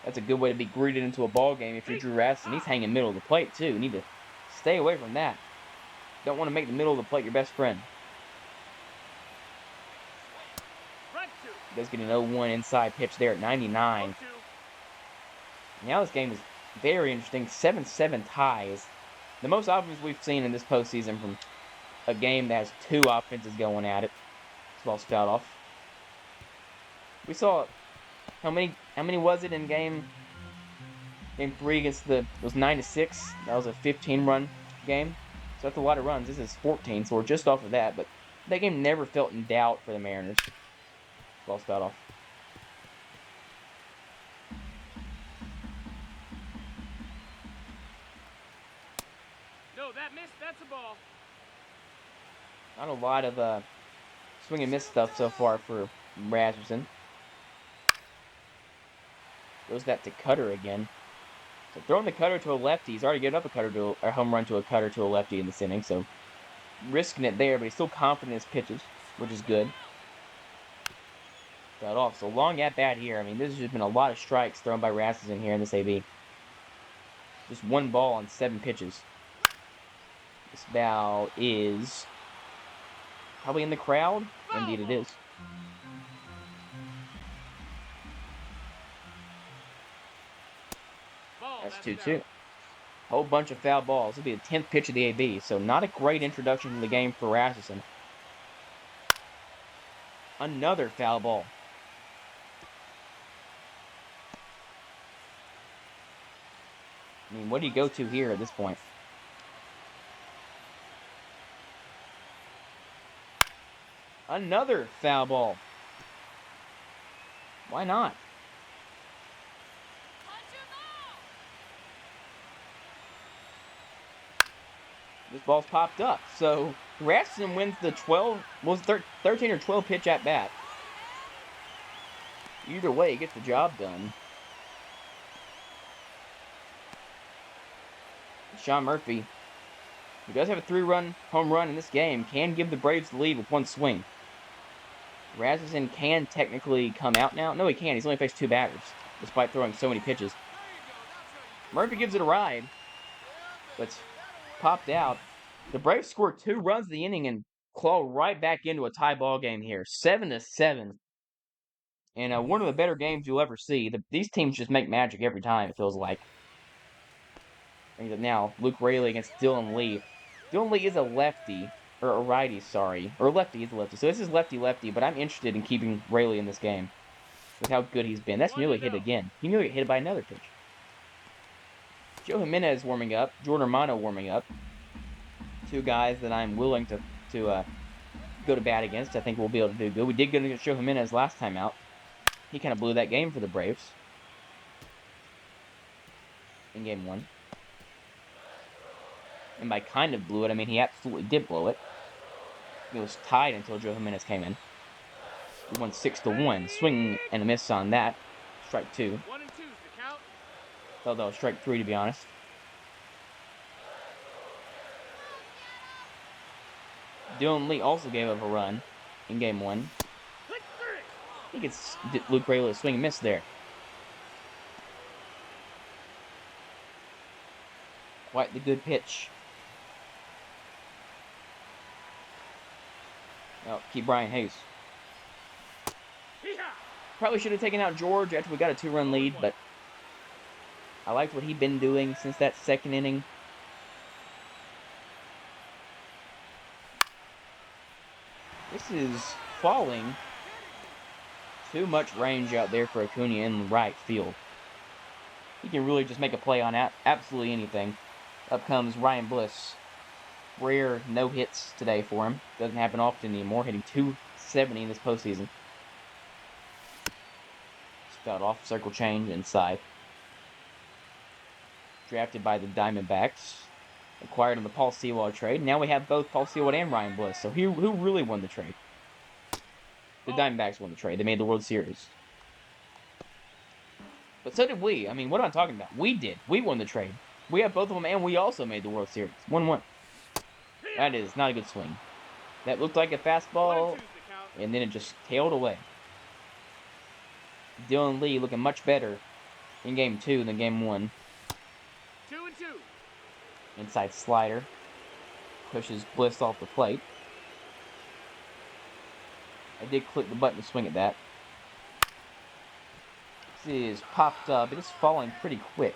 That's a good way to be greeted into a ball game if you're Drew Rasmussen. He's hanging middle of the plate, too. You need to stay away from that. Don't want to make the middle of the plate your best friend. Does get an 0-1 inside pitch there at 99. Now this game is very interesting. 7-7 ties. The most offense we've seen in this postseason from a game that has 2 offenses going at it. This ball's fouled off. We saw how many was it in game 3 against it was 9-6. That was a 15-run game. So that's a lot of runs. This is 14, so we're just off of that. But that game never felt in doubt for the Mariners. Ball's fouled off. No, that missed. That's a ball. Not a lot of swing and miss stuff so far for Rasmussen. Goes that to Cutter again. So throwing the cutter to a lefty. He's already given up a home run to a cutter to a lefty in this inning. So risking it there, but he's still confident in his pitches, which is good. Fouled off. So long at bat here. I mean, there's just been a lot of strikes thrown by Rasmussen here in this AB. Just 1 ball on 7 pitches. This bow is probably in the crowd. Indeed it is. That's 2-2. Whole bunch of foul balls. This will be the 10th pitch of the AB, so not a great introduction to the game for Rasmussen. Another foul ball. I mean, what do you go to here at this point? Another foul ball. Why not? This ball's popped up. So Rasmussen wins the 13 or 12 pitch at bat. Either way, he gets the job done. Sean Murphy, who does have a 3-run home run in this game, can give the Braves the lead with 1 swing. Rasmussen can technically come out now. No, he can't. He's only faced 2 batters, despite throwing so many pitches. Murphy gives it a ride, but it's popped out. The Braves score 2 runs in the inning and claw right back into a tie ball game here. 7-7. And one of the better games you'll ever see. These teams just make magic every time, it feels like. And now, Luke Raley against Dylan Lee. Dylan Lee is a lefty. Or a righty, sorry. Or a lefty, he's a lefty. So this is lefty-lefty, but I'm interested in keeping Raley in this game. With how good he's been. That's nearly hit again. He nearly got hit by another pitch. Joe Jimenez warming up. Jordan Romano warming up. 2 guys that I'm willing to go to bat against. I think we'll be able to do good. We did good against Joe Jimenez last time out. He kind of blew that game for the Braves. In game 1. And by kind of blew it, I mean he absolutely did blow it. It was tied until Joe Jimenez came in. We won 6-1. Swing and a miss on that. Strike 2. 1 and 2's the count. Thought that was strike 3, to be honest. Dylan Lee also gave up a run in game 1. He gets Luke Ray with a swing and miss there. Quite the good pitch. Oh, keep Brian Hayes. Probably should have taken out George after we got a 2-run lead, but I liked what he'd been doing since that second inning. This is falling. Too much range out there for Acuna in right field. He can really just make a play on absolutely anything. Up comes Ryan Bliss. Rare no hits today for him. Doesn't happen often anymore. Hitting .270 in this postseason. Spout off, circle change inside. Drafted by the Diamondbacks. Acquired in the Paul Sewald trade. Now we have both Paul Sewald and Ryan Bliss. So who really won the trade? The Diamondbacks won the trade. They made the World Series. But so did we. I mean, what am I talking about? We did. We won the trade. We have both of them, and we also made the World Series. 1-1. That is not a good swing. That looked like a fastball, and then it just tailed away. Dylan Lee looking much better in game 2 than game 1. 2-2. Inside slider. Pushes Bliss off the plate. I did click the button to swing at that. This is popped up. It is falling pretty quick,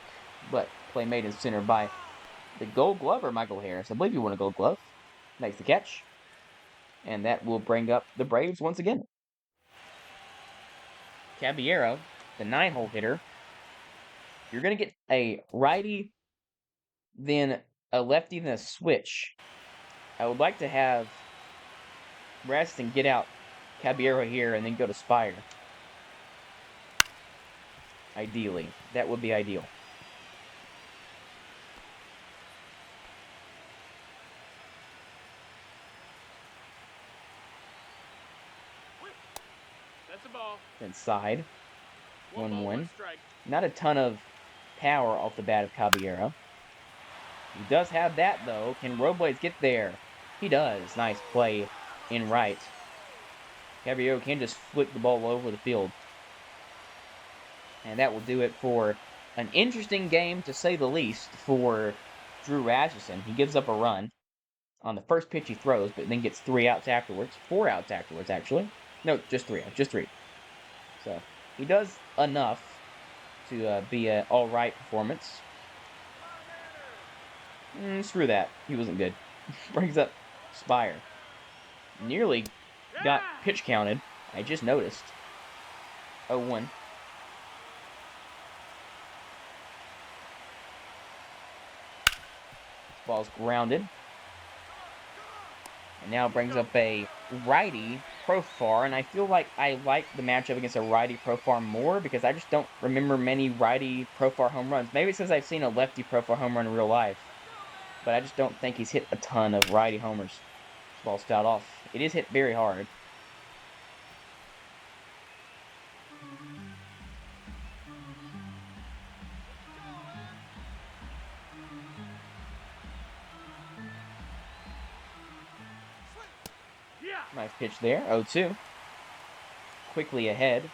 but play made in center by the Gold Glover, Michael Harris. I believe you won a Gold Glove. Makes the catch. And that will bring up the Braves once again. Caballero, the 9-hole hitter. You're going to get a righty, then a lefty, then a switch. I would like to have Raston get out Caballero here and then go to Spire. Ideally. That would be ideal. That's a ball. Inside. 1-1. Strike. Not a ton of power off the bat of Caballero. He does have that, though. Can Robles get there? He does. Nice play in right. Caballero can just flick the ball over the field. And that will do it for an interesting game, to say the least, for Drew Rasmussen. He gives up a run on the first pitch he throws, but then gets 3 outs afterwards. 4 outs afterwards, actually. No, just 3 outs. Just 3. So, he does enough to be an all-right performance. Screw that. He wasn't good. Brings up Spire. Nearly got pitch counted. I just noticed. 0-1. Ball's grounded. And now brings up a righty Profar, and I feel like I like the matchup against a righty Profar more because I just don't remember many righty Profar home runs. Maybe it's because I've seen a lefty Profar home run in real life, but I just don't think he's hit a ton of righty homers. This ball's fouled off. It is hit very hard. Nice pitch there. 0-2. Quickly ahead.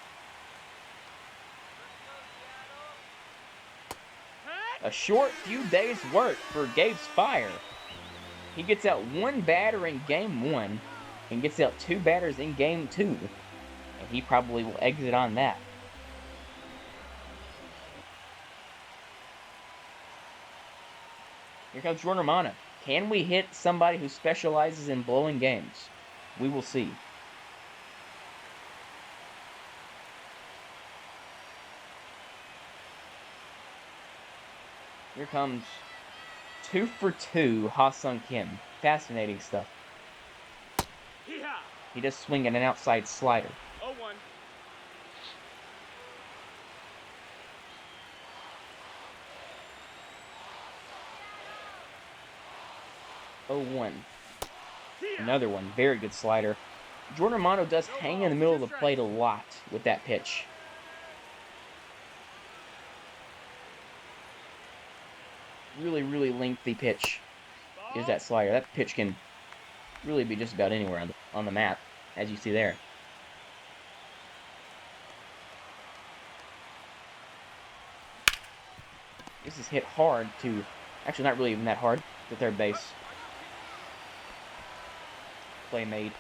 A short few days' work for Gabe Spire. He gets out 1 batter in game 1 and gets out 2 batters in game 2. And he probably will exit on that. Here comes Jordan Romano. Can we hit somebody who specializes in blowing games? We will see. Here comes 2 for 2, Ha-Sung Kim. Fascinating stuff. He does swing at an outside slider. 0-1. 0-1. Another one. Very good slider. Jordan Romano does hang in the middle of the plate a lot with that pitch. really, really lengthy pitch is Ball. that slider. That pitch can really be just about anywhere on the map, as you see there. This is hit hard to, actually not really even that hard, to third base. Play made.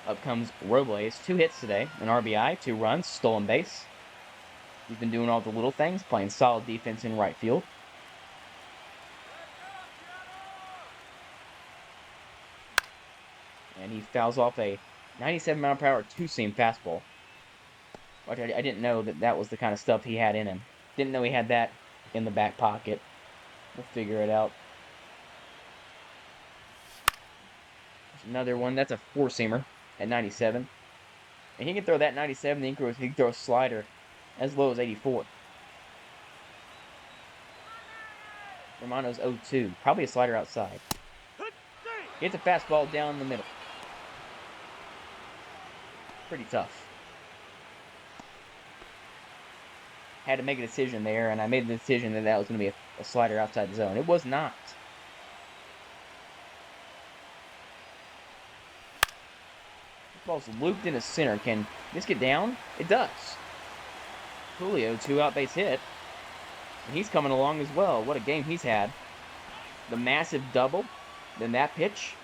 Up comes Robles. 2 hits today, an RBI, 2 runs, stolen base. He's been doing all the little things, playing solid defense in right field. And he fouls off a 97-mile-per-hour two-seam fastball. Which I didn't know that was the kind of stuff he had in him. Didn't know he had that in the back pocket. We'll figure it out. There's another one. That's a four-seamer at 97. And he can throw that 97. He can throw a slider as low as 84. Romano's 0-2. Probably a slider outside. Gets a fastball down the middle. Pretty tough. Had to make a decision there, and I made the decision that was going to be a slider outside the zone. It was not. This ball's looped into center. Can this get down? It does. Julio, 2 out base hit. And he's coming along as well. What a game he's had. The massive double. Then that pitch.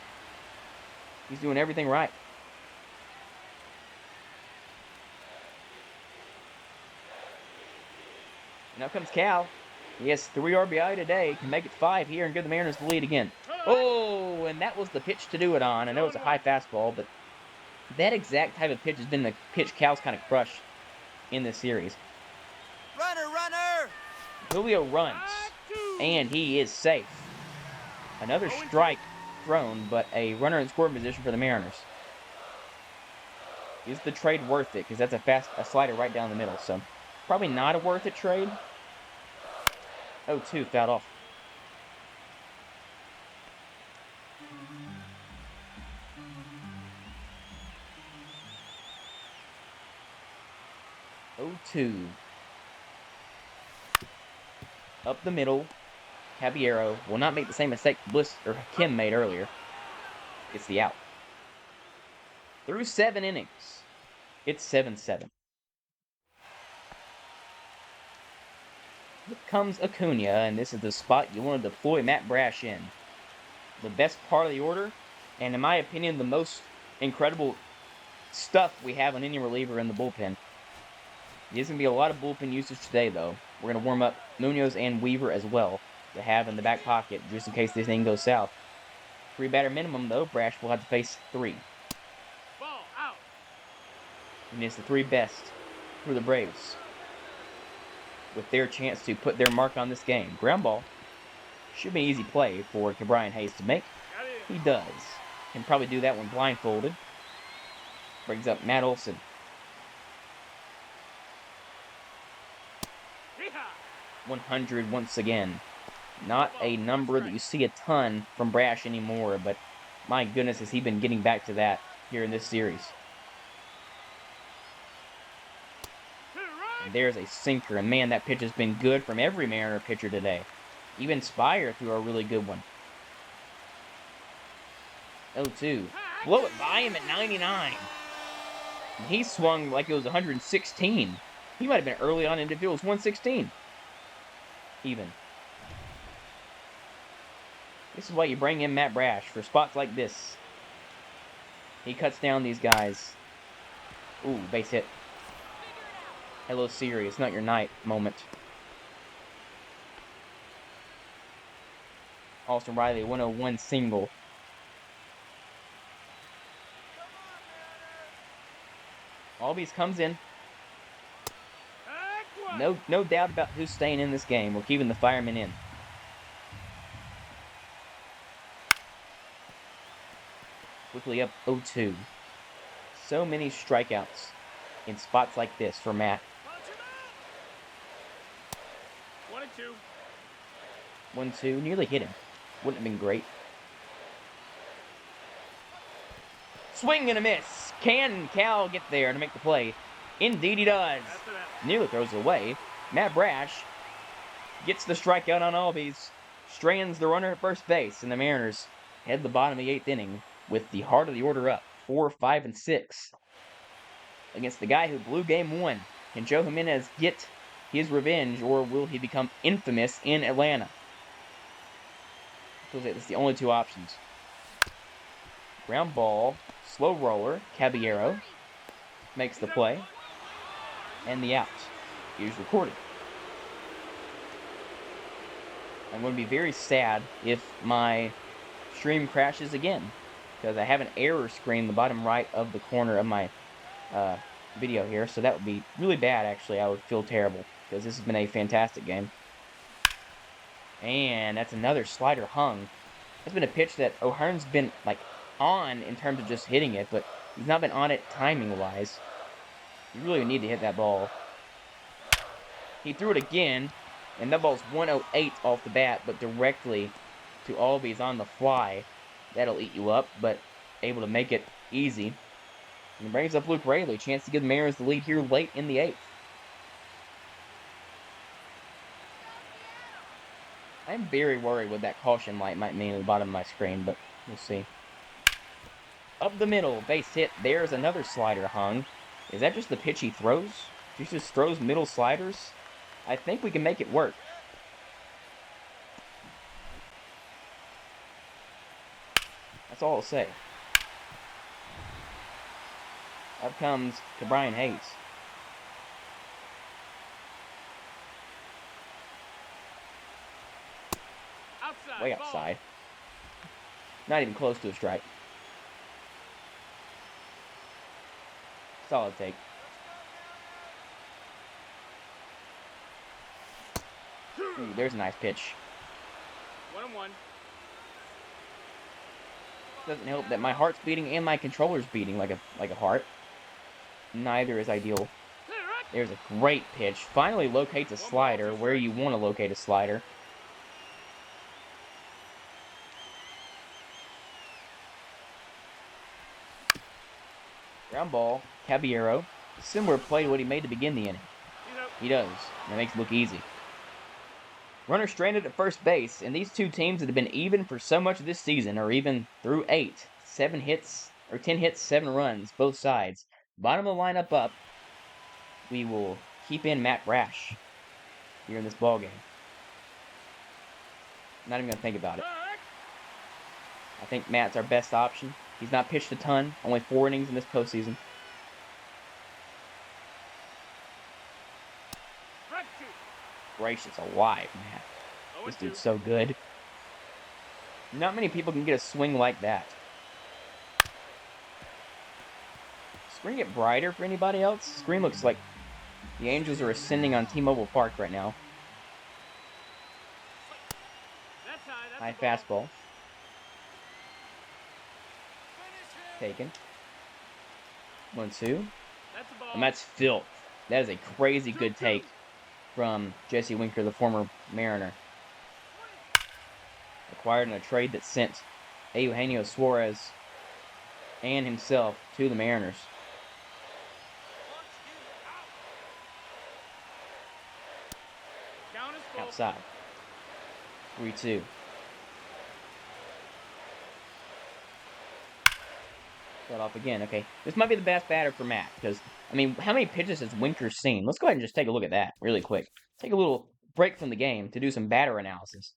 He's doing everything right. And up comes Cal. He has 3 RBI today. Can make it 5 here and give the Mariners the lead again. Oh, and that was the pitch to do it on. I know it's a high fastball, but that exact type of pitch has been the pitch Cal's kind of crushed in this series. Runner! Julio runs, and he is safe. Another strike thrown, but a runner in scoring position for the Mariners. Is the trade worth it? Because that's a slider right down the middle, so probably not a worth it trade. 0-2, fouled off. Up the middle. Caballero will not make the same mistake Kim made earlier. It's the out. Through 7 innings, it's 7-7. Here comes Acuna, and this is the spot you want to deploy Matt Brash in. The best part of the order, and in my opinion, the most incredible stuff we have on any reliever in the bullpen. There's going to be a lot of bullpen usage today, though. We're going to warm up Munoz and Weaver as well to have in the back pocket, just in case this thing goes south. 3-batter minimum, though. Brash will have to face 3. Ball out. And it's the 3 best for the Braves, with their chance to put their mark on this game. Ground ball. Should be an easy play for Brian Hayes to make. He does. Can probably do that when blindfolded. Brings up Matt Olson. 100 once again. Not a number that you see a ton from Brash anymore, but my goodness, has he been getting back to that here in this series. And there's a sinker, and man, that pitch has been good from every Mariner pitcher today. Even Spire threw a really good one. 0-2. Blow it by him at 99. And he swung like it was 116. He might have been early on into field. It was 116. Even. This is why you bring in Matt Brash, for spots like this. He cuts down these guys. Ooh, base hit. Hello, Siri, it's not your night moment. Austin Riley, 101 single. Albies comes in. No doubt about who's staying in this game. We're keeping the firemen in. Quickly up 0-2. So many strikeouts in spots like this for Matt. 1-2. Nearly hit him. Wouldn't have been great. Swing and a miss. Can Cal get there to make the play? Indeed he does. Nearly throws it away. Matt Brash gets the strikeout on Albies. strands the runner at first base, and the Mariners head the bottom of the 8th inning with the heart of the order up, 4, 5, and 6. Against the guy who blew Game 1, can Joe Jimenez get his revenge, or will he become infamous in Atlanta? Feels like that's the only two options. Ground ball, slow roller, Caballero makes the play, and the out is recorded. I'm going to be very sad if my stream crashes again, because I have an error screen in the bottom right of the corner of my video here, so that would be really bad, actually. I would feel terrible, because this has been a fantastic game. And that's another slider hung. That's been a pitch that O'Hearn's been, like, on in terms of just hitting it, but he's not been on it timing-wise. You really need to hit that ball. He threw it again, and that ball's 108 off the bat, but directly to Albies on the fly. That'll eat you up, but able to make it easy. And it brings up Luke Raley, chance to give the Mariners the lead here late in the 8th. I'm very worried what that caution light might mean at the bottom of my screen, but we'll see. Up the middle, base hit. There's another slider hung. Is that just the pitch he throws? He just throws middle sliders? I think we can make it work. That's all I'll say. Up comes to Brian Hayes. Outside. Way Ball. outside. Not even close to a strike. Solid take. Ooh, there's a nice pitch. 1-1. Doesn't help that my heart's beating and my controller's beating like a heart. Neither is ideal. There's a great pitch. Finally locates a slider where you want to locate a slider. Ground ball, Caballero. Similar play to what he made to begin the inning. He does. And it makes it look easy. Runner stranded at first base, and these two teams that have been even for so much of this season are even through 8. 10 hits, 7 runs, both sides. Bottom of the lineup up, we will keep in Matt Brash here in this ballgame. Not even going to think about it. I think Matt's our best option. He's not pitched a ton, only 4 innings in this postseason. Gracious alive, Matt. This dude's so good. Not many people can get a swing like that. Screen get brighter for anybody else? Screen looks like the Angels are ascending on T-Mobile Park right now. High fastball. Taken. 1-2. And that's filth. That is a crazy good take from Jesse Winker, the former Mariner. Acquired in a trade that sent Eugenio Suarez and himself to the Mariners. Outside. 3-2. Cut off again. Okay, this might be the best batter for Matt, because, I mean, how many pitches has Winker seen? Let's go ahead and just take a look at that really quick. Take a little break from the game to do some batter analysis.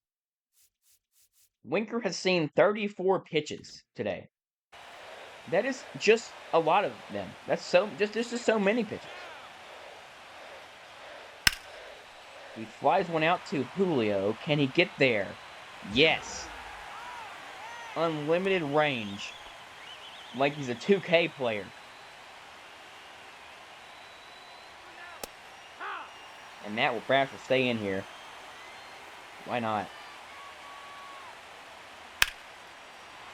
Winker has seen 34 pitches today. That is just a lot of them. That's just so many pitches. He flies one out to Julio. Can he get there? Yes. Unlimited range. Like he's a 2K player. And Matt Brash will stay in here. Why not?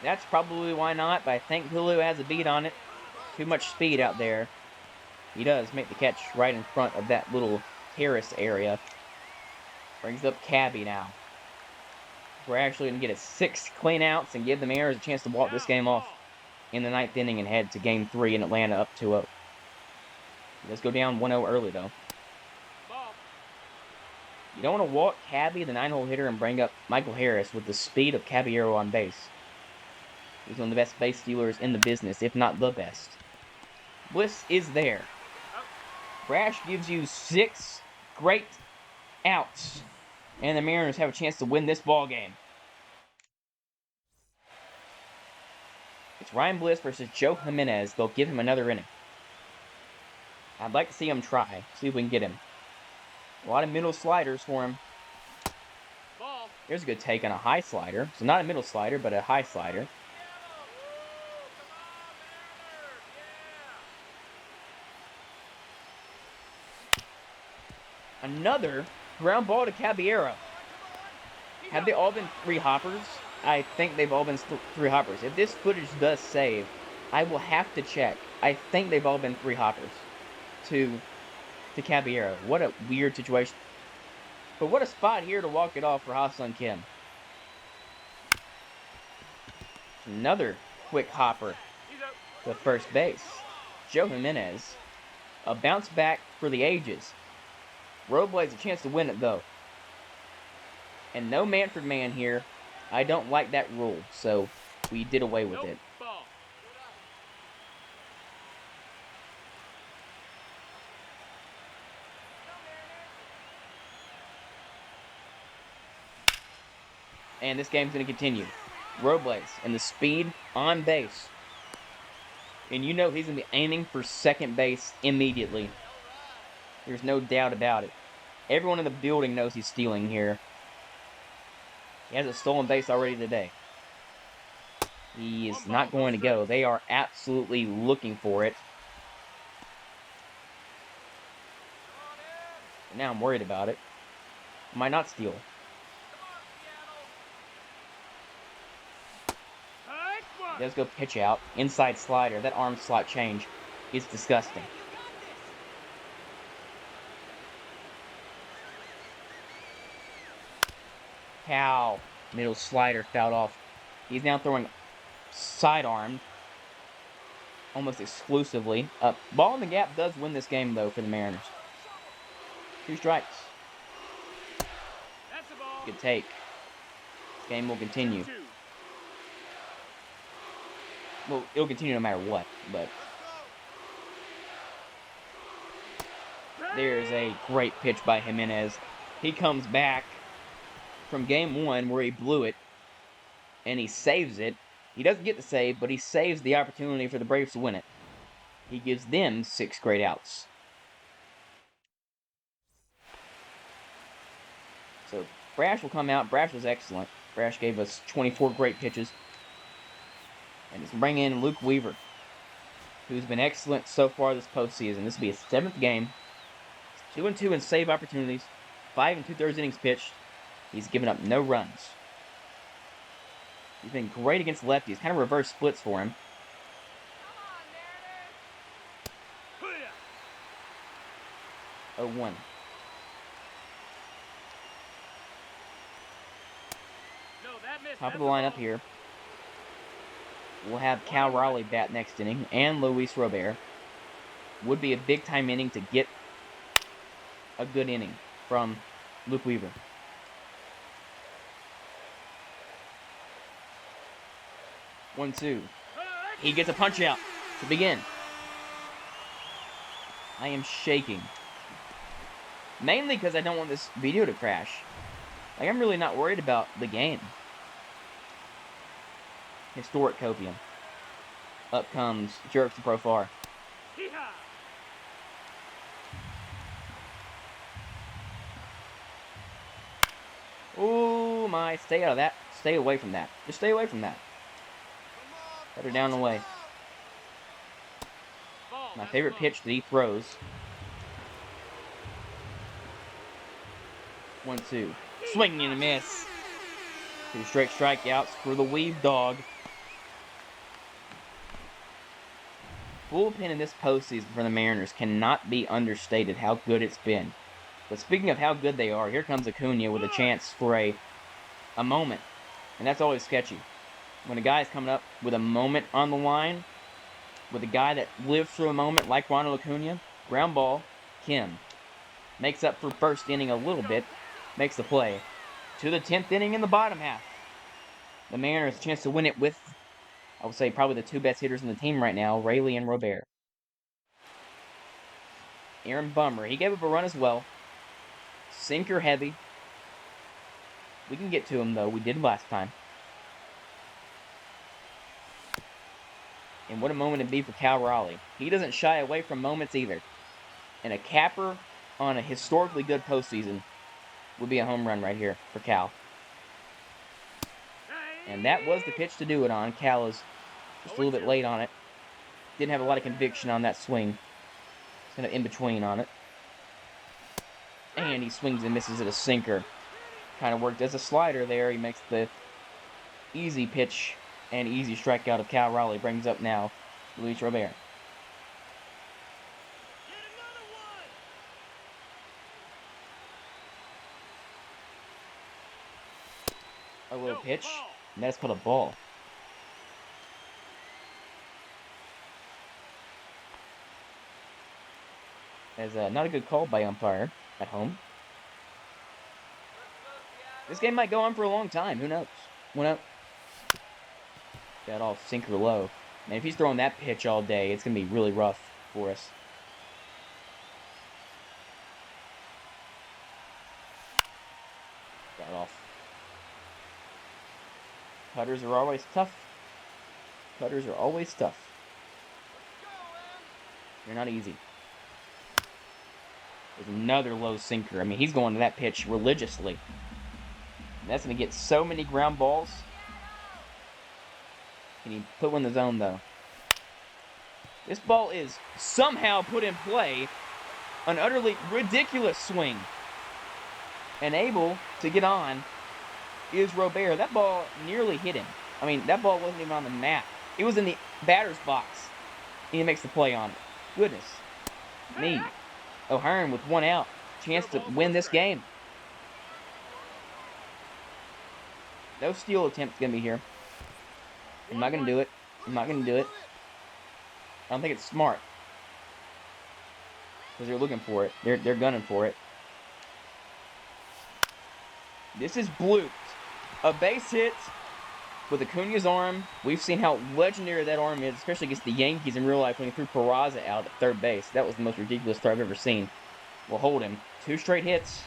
That's probably why not, but I think Julio has a beat on it. Too much speed out there. He does make the catch right in front of that little terrace area. Brings up Cabby now. We're actually going to get a 6 clean outs and give the Mariners a chance to walk this game off in the 9th inning and head to Game 3 in Atlanta up 2-0. Let's go down 1-0 early, though. You don't want to walk Cabby, the 9-hole hitter, and bring up Michael Harris with the speed of Caballero on base. He's one of the best base stealers in the business, if not the best. Bliss is there. Brash gives you 6 great outs, and the Mariners have a chance to win this ball game. It's Ryan Bliss versus Joe Jimenez. They'll give him another inning. I'd like to see him try. See if we can get him. A lot of middle sliders for him. Ball. Here's a good take on a high slider. So not a middle slider, but a high slider. Another ground ball to Caballero. Have they all been 3 hoppers? I think they've all been 3 hoppers. If this footage does save, I will have to check. I think they've all been 3 hoppers to Caballero. What a weird situation. But what a spot here to walk it off for Ha-Seong Kim. Another quick hopper to first base. Joe Jimenez. A bounce back for the ages. Robles a chance to win it though. And no Manfred man here. I don't like that rule, so we did away with it. Ball. And this game's going to continue. Robles and the speed on base. And you know he's going to be aiming for second base immediately. There's no doubt about it. Everyone in the building knows he's stealing here. He has a stolen base already today. He is not going to go. They are absolutely looking for it. Now I'm worried about it. Might not steal. Does go pitch out. Inside slider. That arm slot change is disgusting. Cow. Middle slider fouled off. He's now throwing sidearmed. Almost exclusively. Ball in the gap does win this game, though, for the Mariners. 2 strikes. That's a ball. Good take. Game will continue. 2. Well, it'll continue no matter what, but there's a great pitch by Jimenez. He comes back from game 1 where he blew it, and he saves it. He doesn't get the save, but he saves the opportunity for the Braves to win it. He gives them 6 great outs. So Brash will come out. Brash was excellent. Brash gave us 24 great pitches. And it's bring in Luke Weaver, who's been excellent so far this postseason. This will be his 7th game. 2-2 in save opportunities. 5 2/3 innings pitched. He's given up no runs. He's been great against lefties. Kind of reverse splits for him. 0-1. No, that missed. Top of the lineup here. We'll have Cal Raleigh bat next inning, and Luis Robert. Would be a big-time inning to get a good inning from Luke Weaver. One, 2. He gets a punch out to begin. I am shaking. Mainly because I don't want this video to crash. Like, I'm really not worried about the game. Historic Copium. Up comes Jerks to Profar. Hee-haw. Oh my, stay out of that. Stay away from that. Just stay away from that. Better down the way. Ball. My favorite pitch that he throws. 1-2. Swing and a miss. 2 straight strikeouts for the Weave Dog. Bullpen in this postseason for the Mariners cannot be understated how good it's been. But speaking of how good they are, here comes Acuna with a chance for a moment. And that's always sketchy. When a guy's coming up with a moment on the line, with a guy that lived through a moment like Ronald Acuna, ground ball, Kim. Makes up for first inning a little bit. makes the play. To the 10th inning in the bottom half. The Mariners a chance to win it with, I would say, probably the two best hitters in the team right now, Rayleigh and Robert. Aaron Bummer, he gave up a run as well. Sinker heavy. We can get to him, though. We did last time. And what a moment it'd be for Cal Raleigh. He doesn't shy away from moments either. And a capper on a historically good postseason would be a home run right here for Cal. And that was the pitch to do it on. Cal is just a little bit late on it. Didn't have a lot of conviction on that swing. Kind of in between on it. And he swings and misses at a sinker. Kind of worked as a slider there. He makes the easy pitch and easy strikeout of Cal Raleigh. Brings up now Luis Robert. A little pitch, and that's called a ball. As not a good call by umpire at home. This game might go on for a long time. Who knows? Went up. Got off sinker low. And if he's throwing that pitch all day, it's going to be really rough for us. Got off. Cutters are always tough. Cutters are always tough. They're not easy. There's another low sinker. I mean, he's going to that pitch religiously. And that's going to get so many ground balls. Can he put one in the zone, though? This ball is somehow put in play. An utterly ridiculous swing. And able to get on is Robert. That ball nearly hit him. I mean, that ball wasn't even on the mat. It was in the batter's box. And he makes the play on it. Goodness me. O'Hearn with one out. Chance to win this game. No steal attempt going to be here. I'm not going to do it. I'm not going to do it. I don't think it's smart. Because they're looking for it. They're gunning for it. This is blooped. A base hit with Acuna's arm. We've seen how legendary that arm is, especially against the Yankees in real life when he threw Peraza out at third base. That was the most ridiculous throw I've ever seen. We'll hold him. 2 straight hits.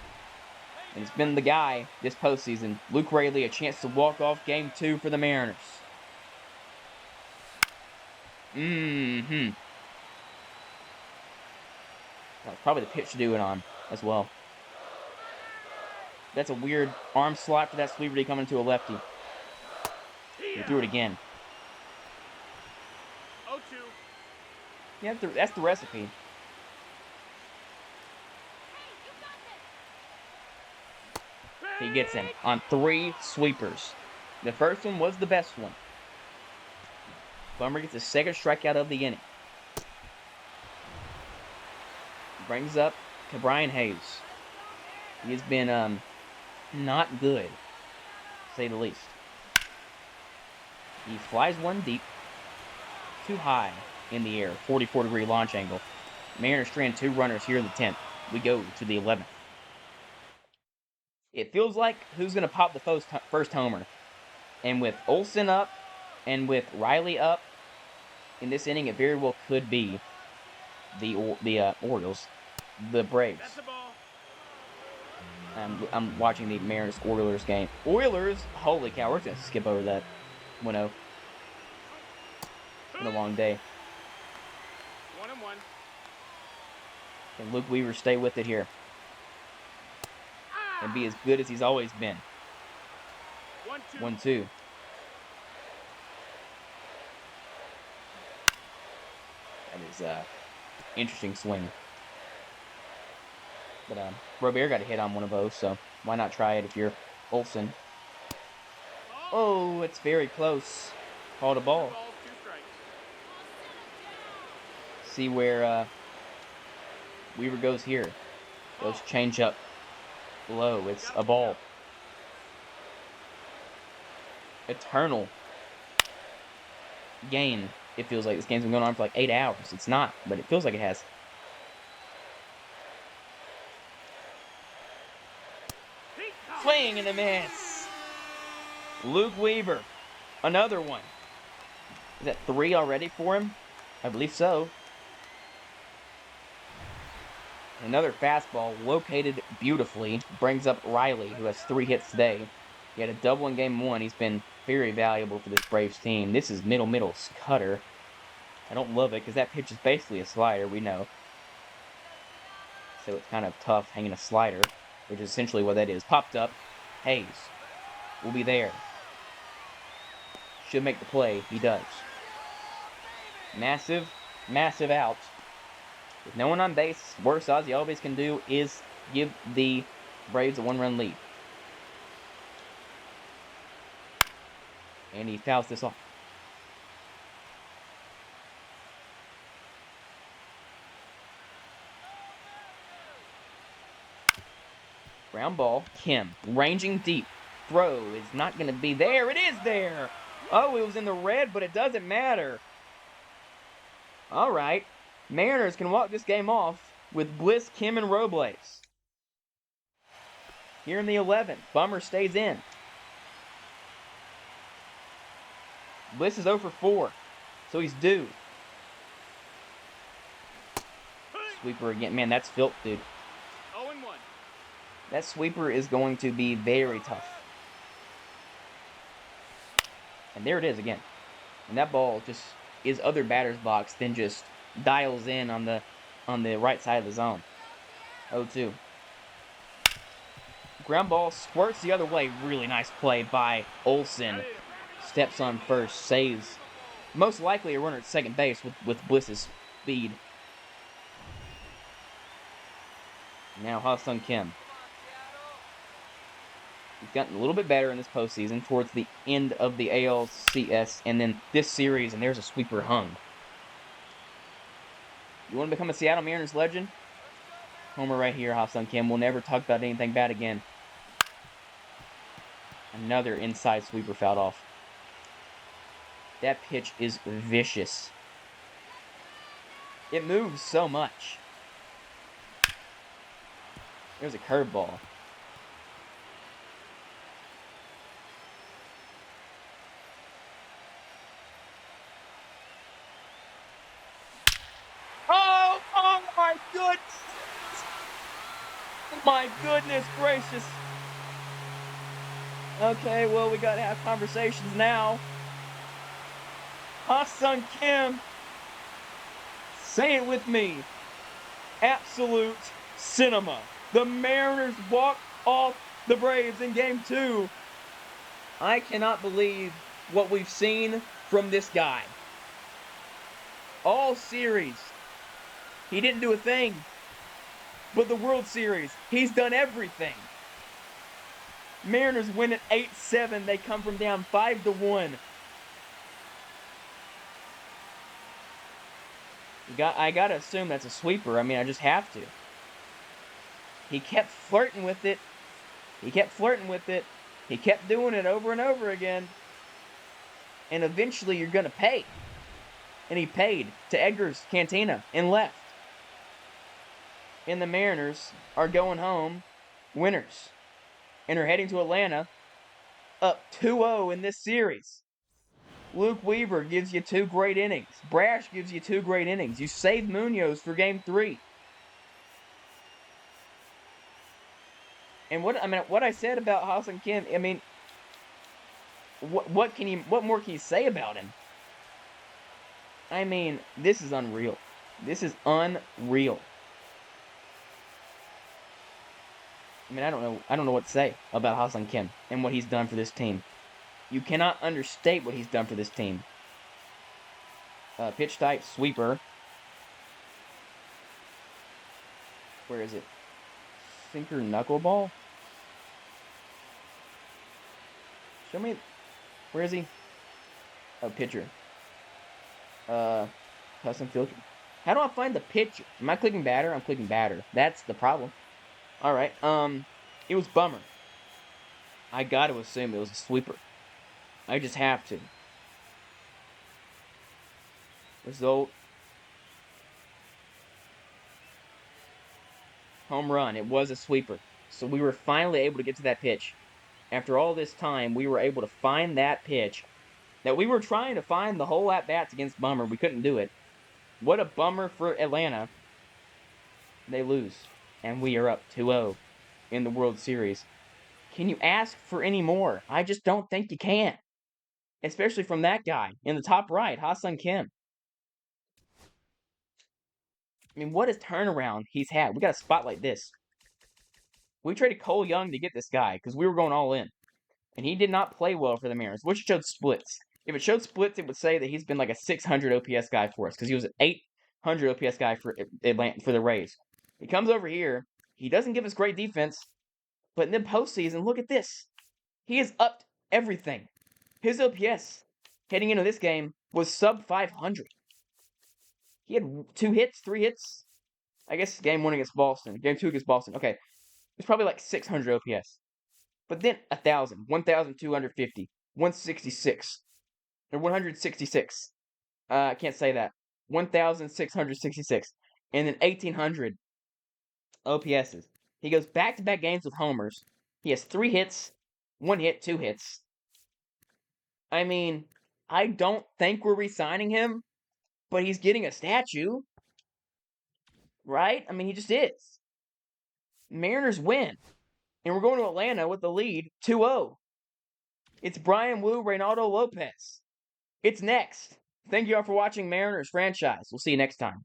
And it's been the guy this postseason. Luke Rayleigh, a chance to walk off game 2 for the Mariners. That was probably the pitch to do it on as well. That's a weird arm slot for that sweeper to come into a lefty. He threw it again. 0-2. Yeah, that's the recipe. He gets him on 3 sweepers. The first one was the best one. Bummer gets his second strikeout of the inning. Brings up to Brian Hayes. He has been not good, to say the least. He flies one deep, too high in the air, 44-degree launch angle. Mariners strand 2 runners here in the 10th. We go to the 11th. It feels like who's going to pop the first homer. And with Olsen up and with Riley up in this inning, it very well could be the Orioles, the Braves. I'm watching the Mariners-Oilers game. Oilers, holy cow, we're going to skip over that 1-0. It's been a long day. 1-1. Can Luke Weaver stay with it here and be as good as he's always been? 1-2. That is interesting swing. But Robert got a hit on one of those, so why not try it if you're Olsen? Oh, it's very close. Called a ball. See where Weaver goes here. Goes change up low. It's a ball. Eternal game. It feels like this game's been going on for like 8 hours. It's not, but it feels like it has. Swing and a miss. Luke Weaver. Another one. Is that 3 already for him? I believe so. Another fastball located beautifully. Brings up Riley, who has 3 hits today. He had a double in game 1. He's been very valuable for this Braves team. This is middle cutter. I don't love it because that pitch is basically a slider, we know. So it's kind of tough hanging a slider, which is essentially what that is. Popped up. Hayes will be there. Should make the play. He does. Massive out. With no one on base, worst Ozzy Albies can do is give the Braves a 1-run lead. And he fouls this off. Ground ball, Kim, ranging deep. Throw is not going to be there. It is there! Oh, it was in the red, but it doesn't matter. All right. Mariners can walk this game off with Bliss, Kim, and Robles. Here in the 11th, Bummer stays in. Bliss is 0 for 4, so he's due. Sweeper again. Man, that's filth, dude. 0-1. That sweeper is going to be very tough. And there it is again. And that ball just is other batter's box than just dials in on the right side of the zone. 0-2. Ground ball squirts the other way. Really nice play by Olsen. Steps on first, saves. Most likely a runner at second base with Bliss's speed. Now Ha-Sung Kim. He's gotten a little bit better in this postseason towards the end of the ALCS and then this series, and there's a sweeper hung. You want to become a Seattle Mariners legend? Homer right here, Ha-Sung Kim. We'll never talk about anything bad again. Another inside sweeper fouled off. That pitch is vicious. It moves so much. There's a curveball. Oh my goodness! My goodness gracious! Okay, well, we gotta have conversations now. Ha-Sung Kim, say it with me. Absolute cinema. The Mariners walk off the Braves in Game 2. I cannot believe what we've seen from this guy. All series, he didn't do a thing. But the World Series, he's done everything. Mariners win at 8-7. They come from down 5-1. I gotta assume that's a sweeper. I mean, I just have to. He kept flirting with it. He kept doing it over and over again. And eventually you're gonna pay. And he paid to Edgar's Cantina and left. And the Mariners are going home winners. And are heading to Atlanta up 2-0 in this series. Luke Weaver gives you 2 great innings. Brash gives you 2 great innings. You save Munoz for Game 3. And what I said about Ha-Sung Kim, I mean, what more can you say about him? I mean, this is unreal. This is unreal. I mean, I don't know what to say about Ha-Sung Kim and what he's done for this team. You cannot understate what he's done for this team. Pitch type, sweeper. Where is it? Sinker knuckleball? Show me. Where is he? Oh, pitcher. Custom filter. How do I find the pitcher? Am I clicking batter? I'm clicking batter. That's the problem. Alright, it was Bummer. I gotta assume it was a sweeper. I just have to. Result. Home run. It was a sweeper. So we were finally able to get to that pitch. After all this time, we were able to find that pitch that we were trying to find the whole at-bats against Bummer. We couldn't do it. What a bummer for Atlanta. They lose, and we are up 2-0 in the World Series. Can you ask for any more? I just don't think you can. Especially from that guy in the top right, Ha-Seong Kim. I mean, what a turnaround he's had. We got to spotlight this. We traded Cole Young to get this guy because we were going all in. And he did not play well for the Mariners, which showed splits. If it showed splits, it would say that he's been like a 600 OPS guy for us because he was an 800 OPS guy for the Rays. He comes over here. He doesn't give us great defense, but in the postseason, look at this. He has upped everything. His OPS heading into this game was sub 500. He had 2 hits, 3 hits. I guess game 1 against Boston, game 2 against Boston. Okay, it's probably like 600 OPS. But then 1,000, 1,250, 166, or 166. I can't say that. 1,666, and then 1,800 OPSs. He goes back-to-back games with homers. He has 3 hits, 1 hit, 2 hits. I mean, I don't think we're re-signing him, but he's getting a statue, right? I mean, he just is. Mariners win, and we're going to Atlanta with the lead 2-0. It's Brian Wu, Reynaldo Lopez. It's next. Thank you all for watching Mariners franchise. We'll see you next time.